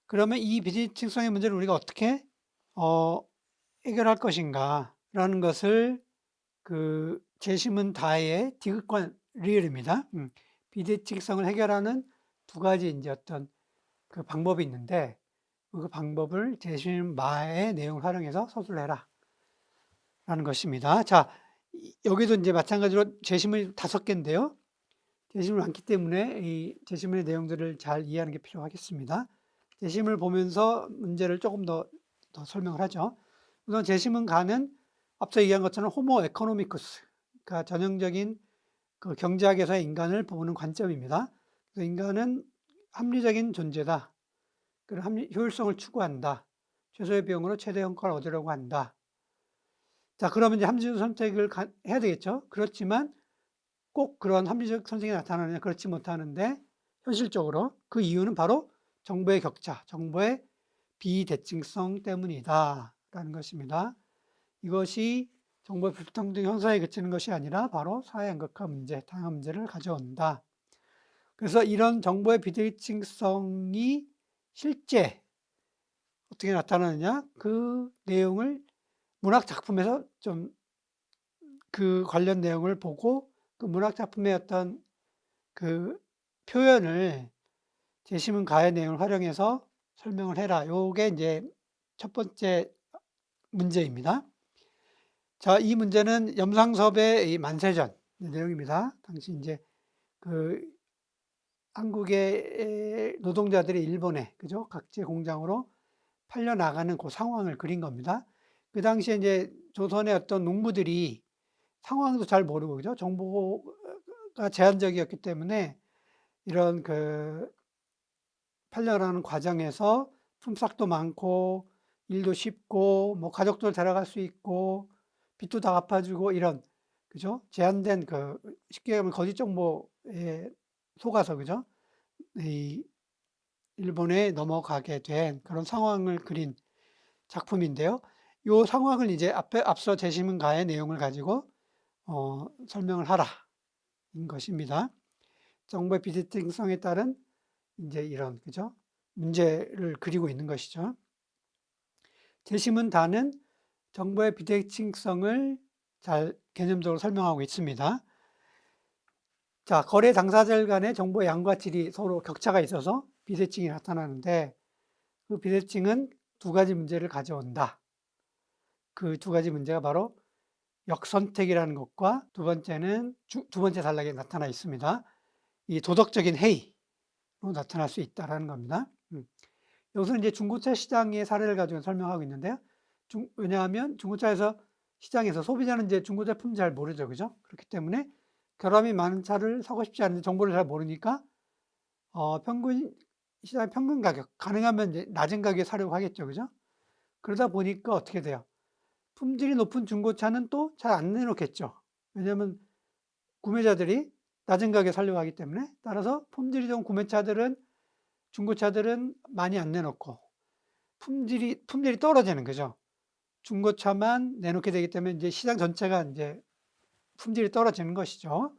그러면 이 비대칭성의 문제를 우리가 어떻게 해결할 것인가라는 것을 그 제시문 다의 디귿과 리을입니다. 비대칭성을 해결하는 두 가지 이제 어떤 그 방법이 있는데 그 방법을 제시문 마의 내용을 활용해서 서술을 해라 라는 것입니다. 자, 여기도 이제 마찬가지로 제시문이 5개인데요. 제시문이 많기 때문에 이 제시문의 내용들을 잘 이해하는 게 필요하겠습니다. 제시문을 보면서 문제를 조금 더 설명을 하죠. 우선 제시문 가는 앞서 얘기한 것처럼 호모 에코노미쿠스, 그러니까 전형적인 그 경제학에서의 인간을 보는 관점입니다. 그래서 인간은 합리적인 존재다. 효율성을 추구한다. 최소의 비용으로 최대 성과를 얻으려고 한다. 자, 그러면 이제 합리적 선택을 해야 되겠죠. 그렇지만 꼭 그런 합리적 선택이 나타나느냐 그렇지 못하는데 현실적으로 그 이유는 바로 정보의 격차, 정보의 비대칭성 때문이다 라는 것입니다. 이것이 정보의 불평등 형사에 그치는 것이 아니라 바로 사회 양극화 문제, 다양한 문제를 가져온다. 그래서 이런 정보의 비대칭성이 실제 어떻게 나타나느냐 그 내용을 문학 작품에서 좀 그 관련 내용을 보고 그 문학 작품의 어떤 그 표현을 제시문 가의 내용을 활용해서 설명을 해라. 요게 이제 첫 번째 문제입니다. 자, 이 문제는 염상섭의 이 만세전 내용입니다. 당시 이제 그 한국의 노동자들이 일본에 그죠? 각지 공장으로 팔려나가는 그 상황을 그린 겁니다. 그 당시에 이제 조선의 어떤 농부들이 상황도 잘 모르고, 그죠? 정보가 제한적이었기 때문에 이런 팔려나가는 과정에서 품삯도 많고, 일도 쉽고, 뭐 가족들 데려갈 수 있고, 빚도 다 갚아주고, 이런, 그죠? 제한된 쉽게 말하면 거짓 정보에 속아서, 그죠? 이 일본에 넘어가게 된 그런 상황을 그린 작품인데요. 이 상황을 이제 앞서 제시문가의 내용을 가지고 설명을 하라 인 것입니다. 정보의 비대칭성에 따른 이제 이런, 그죠? 문제를 그리고 있는 것이죠. 제시문 다는 정보의 비대칭성을 잘 개념적으로 설명하고 있습니다. 자, 거래 당사자들 간의 정보의 양과 질이 서로 격차가 있어서 비대칭이 나타나는데, 그 비대칭은 두 가지 문제를 가져온다. 그 두 가지 문제가 바로 역선택이라는 것과 두 번째는 두 번째 단락에 나타나 있습니다. 이 도덕적인 해이로 나타날 수 있다는 겁니다. 여기서 이제 중고차 시장의 사례를 가지고 설명하고 있는데요. 왜냐하면 중고차에서 시장에서 소비자는 이제 중고 제품 잘 모르죠, 그죠? 그렇기 때문에 결함이 많은 차를 사고 싶지 않은데 정보를 잘 모르니까 시장 평균 가격, 가능하면 이제 낮은 가격에 사려고 하겠죠, 그죠? 그러다 보니까 어떻게 돼요? 품질이 높은 중고차는 또 잘 안 내놓겠죠. 왜냐하면 구매자들이 낮은 가격에 사려고 하기 때문에. 따라서 품질이 좋은 중고차들은 많이 안 내놓고 품질이 떨어지는 거죠. 중고차만 내놓게 되기 때문에 이제 시장 전체가 이제 품질이 떨어지는 것이죠.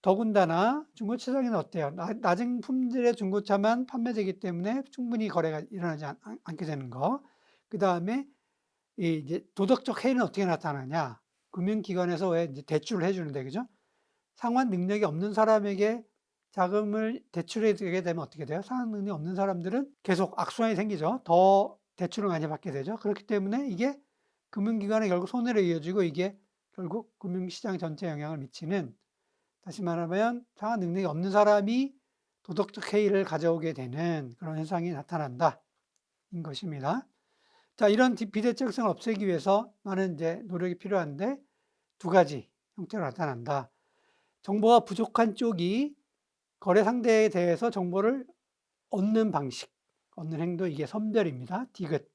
더군다나 중고차 시장에는 어때요? 낮은 품질의 중고차만 판매되기 때문에 충분히 거래가 일어나지 않게 되는 거. 그 다음에 이제 도덕적 해이는 어떻게 나타나냐? 금융기관에서 왜 이제 대출을 해주는데, 그죠? 상환 능력이 없는 사람에게 자금을 대출하게 되면 어떻게 돼요? 상환 능력이 없는 사람들은 계속 악순환이 생기죠. 더 대출을 많이 받게 되죠. 그렇기 때문에 이게 금융기관에 결국 손해로 이어지고, 이게 결국 금융시장 전체에 영향을 미치는, 다시 말하면 상환 능력이 없는 사람이 도덕적 해이를 가져오게 되는 그런 현상이 나타난다 인 것입니다. 자, 이런 비대칭성을 없애기 위해서 많은 이제 노력이 필요한데, 두 가지 형태로 나타난다. 정보가 부족한 쪽이 거래 상대에 대해서 정보를 얻는 방식, 얻는 행동, 이게 선별입니다. 디귿,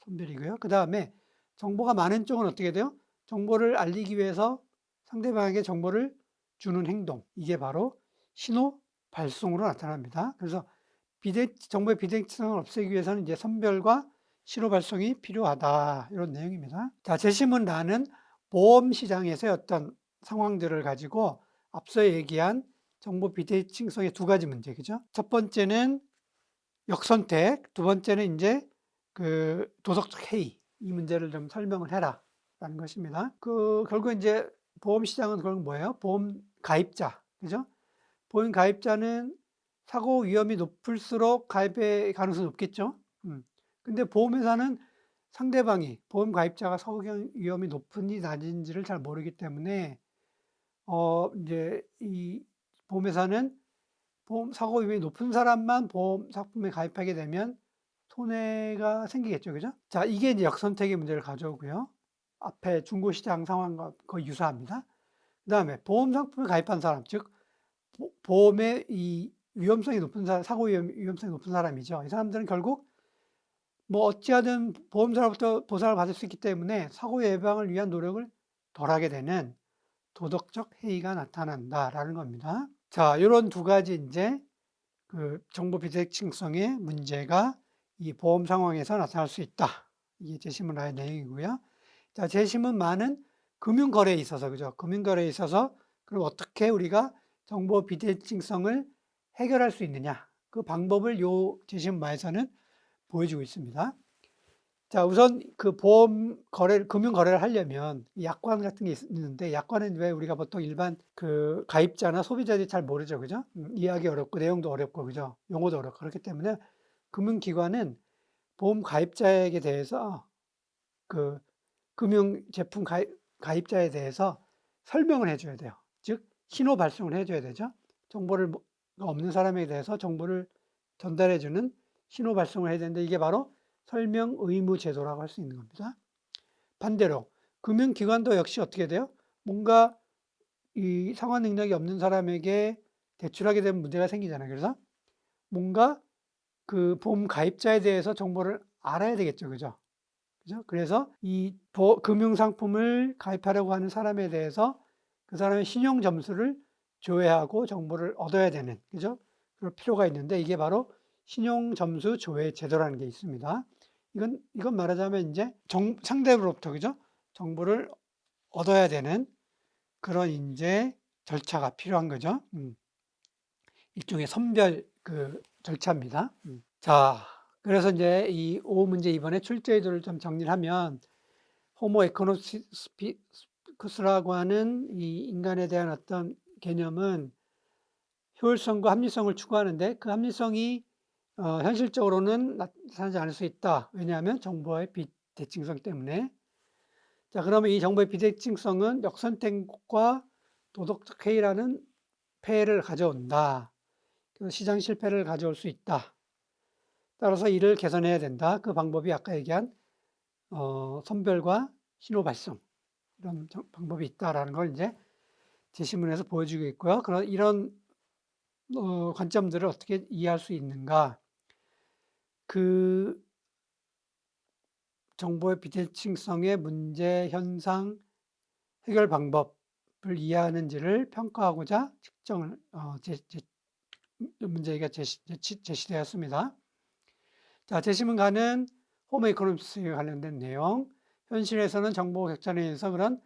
선별이고요. 그 다음에 정보가 많은 쪽은 어떻게 돼요? 정보를 알리기 위해서 상대방에게 정보를 주는 행동, 이게 바로 신호 발송으로 나타납니다. 그래서 정보의 비대칭성을 없애기 위해서는 이제 선별과 신호 발송이 필요하다, 이런 내용입니다. 자, 제시문 라는 보험 시장에서의 어떤 상황들을 가지고 앞서 얘기한 정보 비대칭성의 두 가지 문제, 그죠? 첫 번째는 역선택, 두 번째는 이제 도덕적 해이, 이 문제를 좀 설명을 해라 라는 것입니다. 결국 이제 보험 시장은 결국 뭐예요? 보험 가입자, 그죠? 보험 가입자는 사고 위험이 높을수록 가입의 가능성이 높겠죠. 근데 보험회사는 상대방이, 보험 가입자가 사고 위험이 높은지 낮은지를 잘 모르기 때문에 이제 이 보험회사는 사고 위험이 높은 사람만 보험 상품에 가입하게 되면 손해가 생기겠죠, 그죠? 자, 이게 이제 역선택의 문제를 가져오고요. 앞에 중고시장 상황과 거의 유사합니다. 그 다음에 보험 상품에 가입한 사람, 즉 보험의 이 위험성이 높은 사람, 사고 위험성이 높은 사람이죠. 이 사람들은 결국 뭐 어찌하든 보험사로부터 보상을 받을 수 있기 때문에 사고 예방을 위한 노력을 덜하게 되는 도덕적 해이가 나타난다라는 겁니다. 자, 이런 두 가지 이제 정보 비대칭성의 문제가 이 보험 상황에서 나타날 수 있다. 이게 제시문 하의 내용이고요. 자, 제시문 만은 금융거래에 있어서, 그죠? 금융거래에 있어서 그럼 어떻게 우리가 정보 비대칭성을 해결할 수 있느냐? 그 방법을 요 제시문 마에서는 보여주고 있습니다. 자, 우선 금융 거래를 하려면 약관 같은 게 있는데, 약관은 왜 우리가 보통 일반 가입자나 소비자들이 잘 모르죠, 그죠? 이해하기 어렵고 내용도 어렵고, 그죠? 용어도 어렵고. 그렇기 때문에 금융기관은 보험 가입자에게 대해서 금융 제품 가입자에 대해서 설명을 해줘야 돼요. 즉 신호 발송을 해줘야 되죠. 정보를 없는 사람에 대해서 정보를 전달해주는 신호 발송을 해야 되는데, 이게 바로 설명 의무 제도라고 할 수 있는 겁니다. 반대로 금융기관도 역시 어떻게 돼요? 뭔가 이 상환 능력이 없는 사람에게 대출하게 되면 문제가 생기잖아요. 그래서 뭔가 그 보험 가입자에 대해서 정보를 알아야 되겠죠. 그죠? 그죠? 그래서 이 금융상품을 가입하려고 하는 사람에 대해서 그 사람의 신용 점수를 조회하고 정보를 얻어야 되는, 그죠? 그럴 필요가 있는데 이게 바로 신용 점수 조회 제도라는 게 있습니다. 이건 말하자면 이제 상대로부터, 그죠? 정보를 얻어야 되는 그런 이제 절차가 필요한 거죠. 일종의 선별 그 절차입니다. 자, 그래서 이제 이 5문제 이번에 출제의도를 좀 정리를 하면 호모 에코노미쿠스라고 하는 이 인간에 대한 어떤 개념은 효율성과 합리성을 추구하는데 그 합리성이 현실적으로는 나타나지 않을 수 있다. 왜냐하면 정보의 비대칭성 때문에. 자, 그러면 이 정보의 비대칭성은 역선택과 도덕적 해이라는 폐해를 가져온다. 그래서 시장 실패를 가져올 수 있다. 따라서 이를 개선해야 된다. 그 방법이 아까 얘기한 선별과 신호 발송 이런 방법이 있다라는 걸 이제 제시문에서 보여주고 있고요. 이런 관점들을 어떻게 이해할 수 있는가? 그 정보의 비대칭성의 문제, 현상, 해결 방법을 이해하는지를 평가하고자 측정을 문제가 제시되었습니다. 자, 제시문가는 홈 이코노미스에 관련된 내용, 현실에서는 정보 격차에 의해서 그런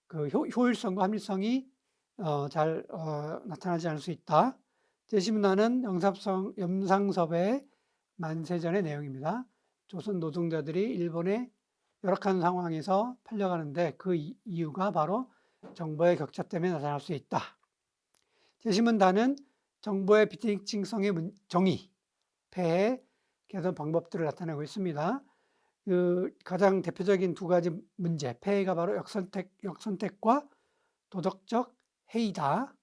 그 효율성과 합리성이 잘 나타나지 않을 수 있다. 제시문화는 염상섭의 만세전의 내용입니다. 조선 노동자들이 일본의 열악한 상황에서 팔려가는데 그 이유가 바로 정보의 격차 때문에 나타날 수 있다. 제시문단은 정보의 비대칭성의 정의, 폐해, 개선 방법들을 나타내고 있습니다. 그 가장 대표적인 두 가지 문제, 폐해가 바로 역선택과 도덕적 해이다.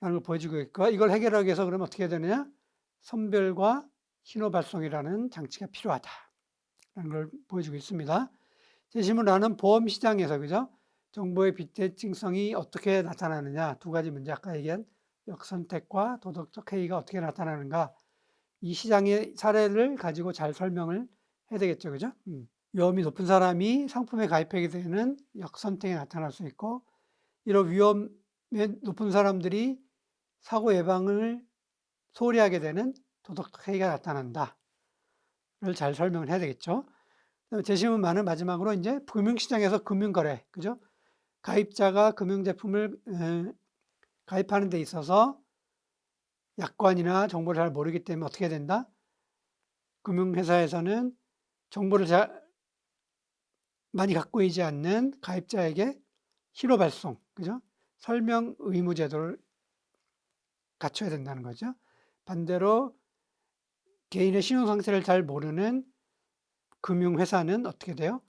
라는 걸 보여주고 있고, 이걸 해결하기 위해서 그러면 어떻게 해야 되느냐? 선별과 신호 발송이라는 장치가 필요하다. 라는 걸 보여주고 있습니다. 제시문화는 보험 시장에서, 그죠? 정보의 비대칭성이 어떻게 나타나느냐? 두 가지 문제, 아까 얘기한 역선택과 도덕적 해이가 어떻게 나타나는가? 이 시장의 사례를 가지고 잘 설명을 해야 되겠죠. 그죠? 위험이 높은 사람이 상품에 가입하게 되는 역선택이 나타날 수 있고, 이런 위험이 높은 사람들이 사고 예방을 소홀히 하게 되는 도덕적 해이가 나타난다를 잘 설명을 해야 되겠죠. 제시문만은 마지막으로 이제 금융시장에서 금융거래, 그죠? 가입자가 금융제품을 가입하는 데 있어서 약관이나 정보를 잘 모르기 때문에 어떻게 된다? 금융회사에서는 정보를 잘 많이 갖고 있지 않는 가입자에게 신호 발송, 그죠? 설명 의무 제도를 갖춰야 된다는 거죠. 반대로 개인의 신용 상태를 잘 모르는 금융회사는 어떻게 돼요?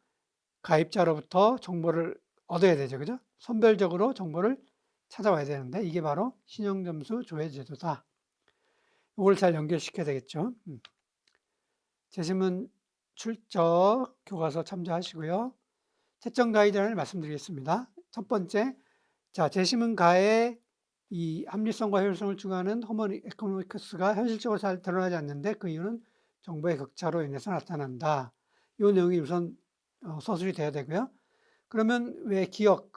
가입자로부터 정보를 얻어야 되죠. 그죠? 선별적으로 정보를 찾아와야 되는데 이게 바로 신용점수 조회 제도다. 이걸 잘 연결시켜야 되겠죠. 제시문 출적 교과서 참조하시고요. 채점 가이드라인을 말씀드리겠습니다. 첫 번째, 자, 제시문가의 이 합리성과 효율성을 추구하는 호모 에코노미크스가 현실적으로 잘 드러나지 않는데 그 이유는 정보의 격차로 인해서 나타난다. 이 내용이 우선 서술이 돼야 되고요. 그러면 왜 기억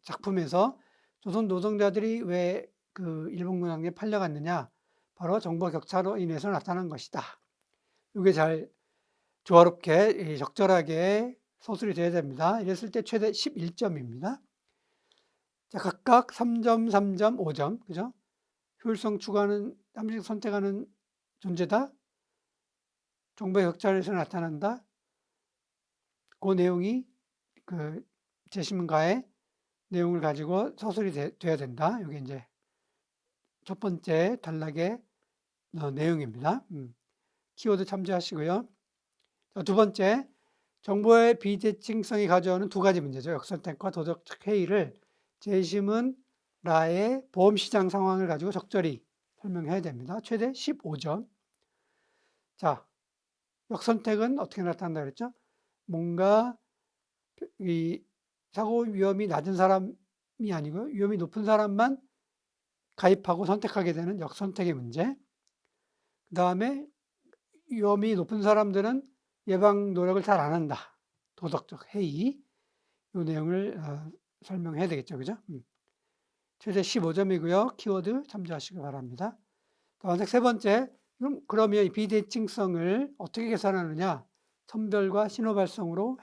작품에서 조선 노동자들이 왜 그 일본 군함에 팔려갔느냐? 바로 정보 격차로 인해서 나타난 것이다. 이게 잘 조화롭게 적절하게 서술이 돼야 됩니다. 이랬을 때 최대 11점입니다. 자, 각각 3점, 3점, 5점, 그죠? 효율성 추구하는, 합리적 선택하는 존재다. 정보의 격차에서 나타난다. 그 내용이 그 제시문가의 내용을 가지고 서술이 돼야 된다. 이게 이제 첫 번째 단락의 내용입니다. 키워드 참조하시고요. 자, 두 번째, 정보의 비대칭성이 가져오는 두 가지 문제죠. 역선택과 도덕적 해이를 제시문라의 보험시장 상황을 가지고 적절히 설명해야 됩니다. 최대 15점. 자, 역선택은 어떻게 나타난다 그랬죠? 뭔가 이 사고 위험이 낮은 사람이 아니고요. 위험이 높은 사람만 가입하고 선택하게 되는 역선택의 문제. 그다음에 위험이 높은 사람들은 예방 노력을 잘 안 한다. 도덕적 해이. 이 내용을 설명해야 되겠죠. 그죠? 최대 15점이고요. 키워드 참조하시기 바랍니다. 다음 세 번째, 그러면 이 비대칭성을 어떻게 계산하느냐? 선별과 신호 발송으로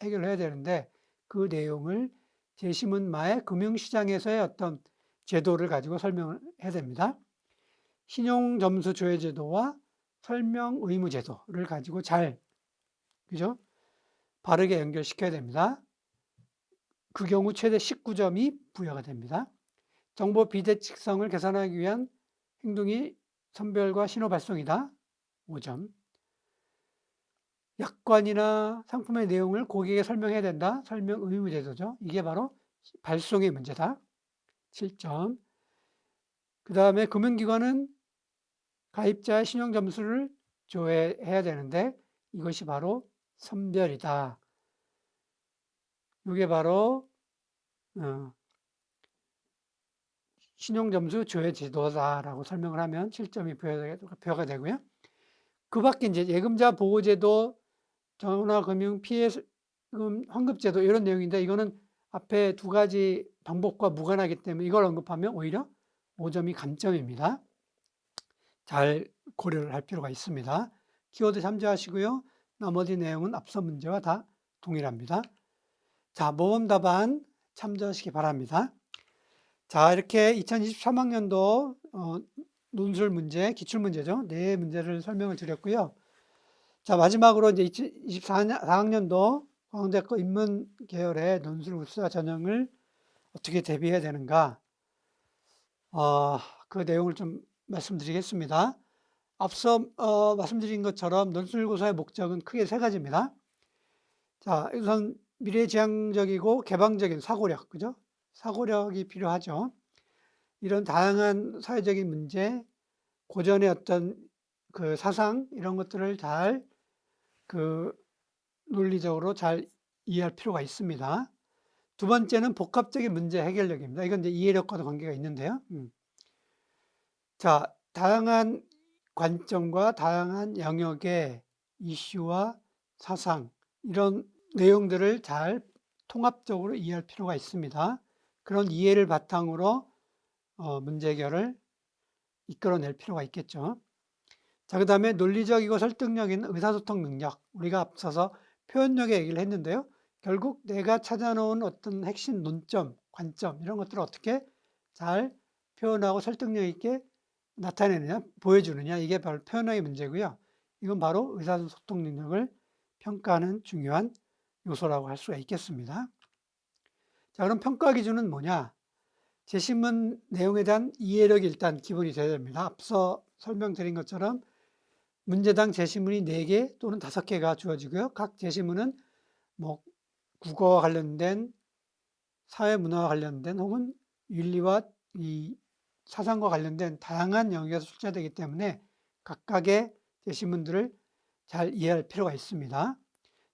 해결해야 되는데 그 내용을 제시문마의 금융시장에서의 어떤 제도를 가지고 설명을 해야 됩니다. 신용점수 조회 제도와 설명 의무 제도를 가지고 잘, 그죠? 바르게 연결시켜야 됩니다. 그 경우 최대 19점이 부여가 됩니다. 정보 비대칭성을 계산하기 위한 행동이 선별과 신호 발송이다. 5점. 약관이나 상품의 내용을 고객에게 설명해야 된다. 설명 의무 제도죠. 이게 바로 발송의 문제다. 7점. 그 다음에 금융기관은 가입자의 신용 점수를 조회해야 되는데 이것이 바로 선별이다. 이게 바로 신용점수 조회 제도다라고 설명을 하면 7점이 부여가 되고요. 그 밖에 이제 예금자 보호제도, 전화금융 피해금 환급제도 이런 내용인데 이거는 앞에 두 가지 방법과 무관하기 때문에 이걸 언급하면 오히려 5점이 감점입니다. 잘 고려를 할 필요가 있습니다. 키워드 참조하시고요. 나머지 내용은 앞서 문제와 다 동일합니다. 자, 모범 답안 참조하시기 바랍니다. 자, 이렇게 2023학년도 논술 문제, 기출 문제죠. 네 문제를 설명을 드렸고요. 자, 마지막으로 이제 2024학년도 광대과 인문 계열의 논술 우수화 전형을 어떻게 대비해야 되는가? 그 내용을 좀 말씀드리겠습니다. 앞서 말씀드린 것처럼 논술고사의 목적은 크게 세 가지입니다. 자, 우선 미래지향적이고 개방적인 사고력, 그죠? 사고력이 필요하죠. 이런 다양한 사회적인 문제, 고전의 어떤 그 사상 이런 것들을 잘 논리적으로 잘 이해할 필요가 있습니다. 두 번째는 복합적인 문제 해결력입니다. 이건 이제 이해력과도 관계가 있는데요. 자, 다양한 관점과 다양한 영역의 이슈와 사상 이런 내용들을 잘 통합적으로 이해할 필요가 있습니다. 그런 이해를 바탕으로 문제 해결을 이끌어낼 필요가 있겠죠. 자, 그 다음에 논리적이고 설득력 있는 의사소통 능력. 우리가 앞서서 표현력의 얘기를 했는데요. 결국 내가 찾아놓은 어떤 핵심 논점, 관점 이런 것들을 어떻게 잘 표현하고 설득력 있게 나타내느냐, 보여주느냐 이게 바로 표현력의 문제고요. 이건 바로 의사소통 능력을 평가하는 중요한 요소라고 할 수가 있겠습니다. 자, 그럼 평가 기준은 뭐냐? 제시문 내용에 대한 이해력이 일단 기본이 되어야 됩니다. 앞서 설명드린 것처럼 문제당 제시문이 4개 또는 5개가 주어지고요. 각 제시문은 뭐 국어와 관련된 사회문화와 관련된 혹은 윤리와 이 사상과 관련된 다양한 영역에서 출제되기 때문에 각각의 제시문들을 잘 이해할 필요가 있습니다.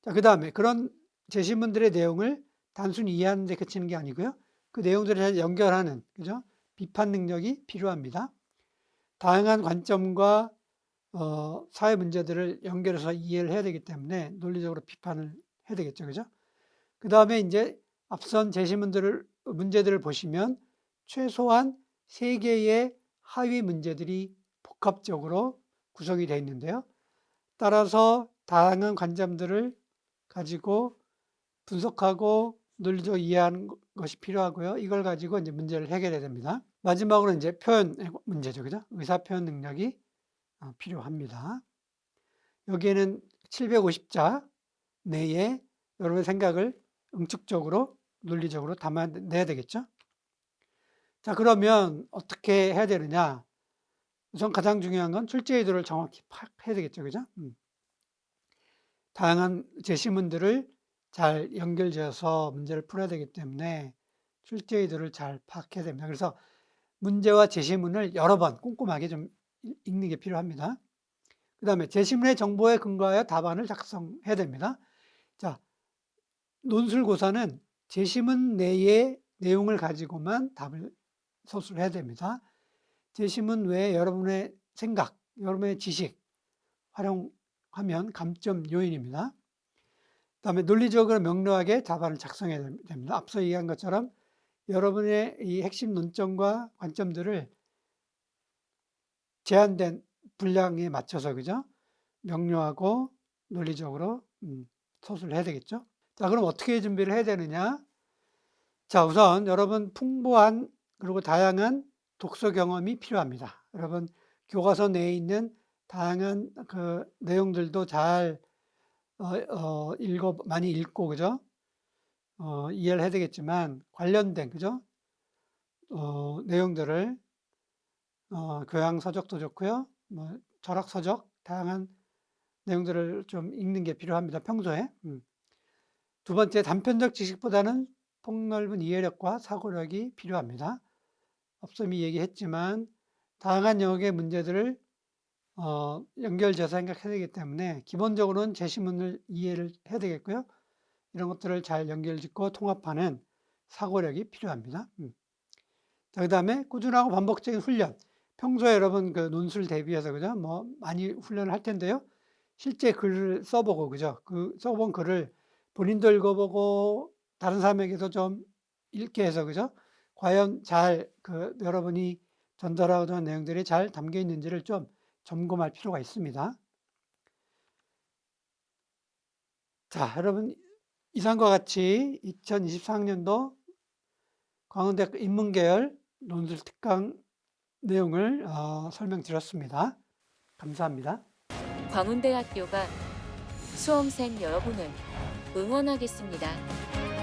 자, 그 다음에 그런 제시문들의 내용을 단순히 이해하는 데 그치는 게 아니고요. 그 내용들을 잘 연결하는, 그죠? 비판 능력이 필요합니다. 다양한 관점과 사회 문제들을 연결해서 이해를 해야 되기 때문에 논리적으로 비판을 해야 되겠죠. 그죠? 그 다음에 이제 앞선 문제들을 보시면 최소한 3개의 하위 문제들이 복합적으로 구성이 되어 있는데요. 따라서 다양한 관점들을 가지고 분석하고 논리적으로 이해하는 것이 필요하고요. 이걸 가지고 이제 문제를 해결해야 됩니다. 마지막으로 이제 표현 문제죠. 그죠? 의사표현 능력이 필요합니다. 여기에는 750자 내에 여러분의 생각을 응축적으로 논리적으로 담아내야 되겠죠. 자, 그러면 어떻게 해야 되느냐? 우선 가장 중요한 건 출제 의도를 정확히 파악해야 되겠죠. 그죠? 다양한 제시문들을 잘 연결지어서 문제를 풀어야 되기 때문에 출제 의도를 잘 파악해야 됩니다. 그래서 문제와 제시문을 여러 번 꼼꼼하게 좀 읽는 게 필요합니다. 그다음에 제시문의 정보에 근거하여 답안을 작성해야 됩니다. 자, 논술고사는 제시문 내의 내용을 가지고만 답을 서술해야 됩니다. 제시문 외에 여러분의 생각, 여러분의 지식 활용하면 감점 요인입니다. 그다음에 논리적으로 명료하게 답안을 작성해야 됩니다. 앞서 얘기한 것처럼 여러분의 이 핵심 논점과 관점들을 제한된 분량에 맞춰서 그죠? 명료하고 논리적으로 서술을 해야 되겠죠? 자, 그럼 어떻게 준비를 해야 되느냐? 자, 우선 여러분 풍부한 그리고 다양한 독서 경험이 필요합니다. 여러분 교과서 내에 있는 다양한 그 내용들도 잘 많이 읽고 그죠? 이해를 해야 되겠지만 관련된 그죠? 내용들을 교양 서적도 좋고요. 뭐 철학 서적 다양한 내용들을 좀 읽는 게 필요합니다. 평소에. 두 번째, 단편적 지식보다는 폭넓은 이해력과 사고력이 필요합니다. 앞서 이미 얘기했지만 다양한 영역의 문제들을 연결지어서 생각해야 되기 때문에 기본적으로는 제시문을 이해를 해야 되겠고요. 이런 것들을 잘 연결짓고 통합하는 사고력이 필요합니다. 자, 그다음에 꾸준하고 반복적인 훈련. 평소에 여러분 그 논술 대비해서 그죠? 뭐 많이 훈련을 할 텐데요. 실제 글을 써보고 그죠? 그 써본 글을 본인도 읽어보고 다른 사람에게도 좀 읽게 해서 그죠? 과연 잘 그 여러분이 전달하고자 하는 내용들이 잘 담겨 있는지를 좀 점검할 필요가 있습니다. 자, 여러분 이상과 같이 2024학년도 광운대학교 인문계열 논술 특강 내용을 설명드렸습니다. 감사합니다. 광운대학교가 수험생 여러분을 응원하겠습니다.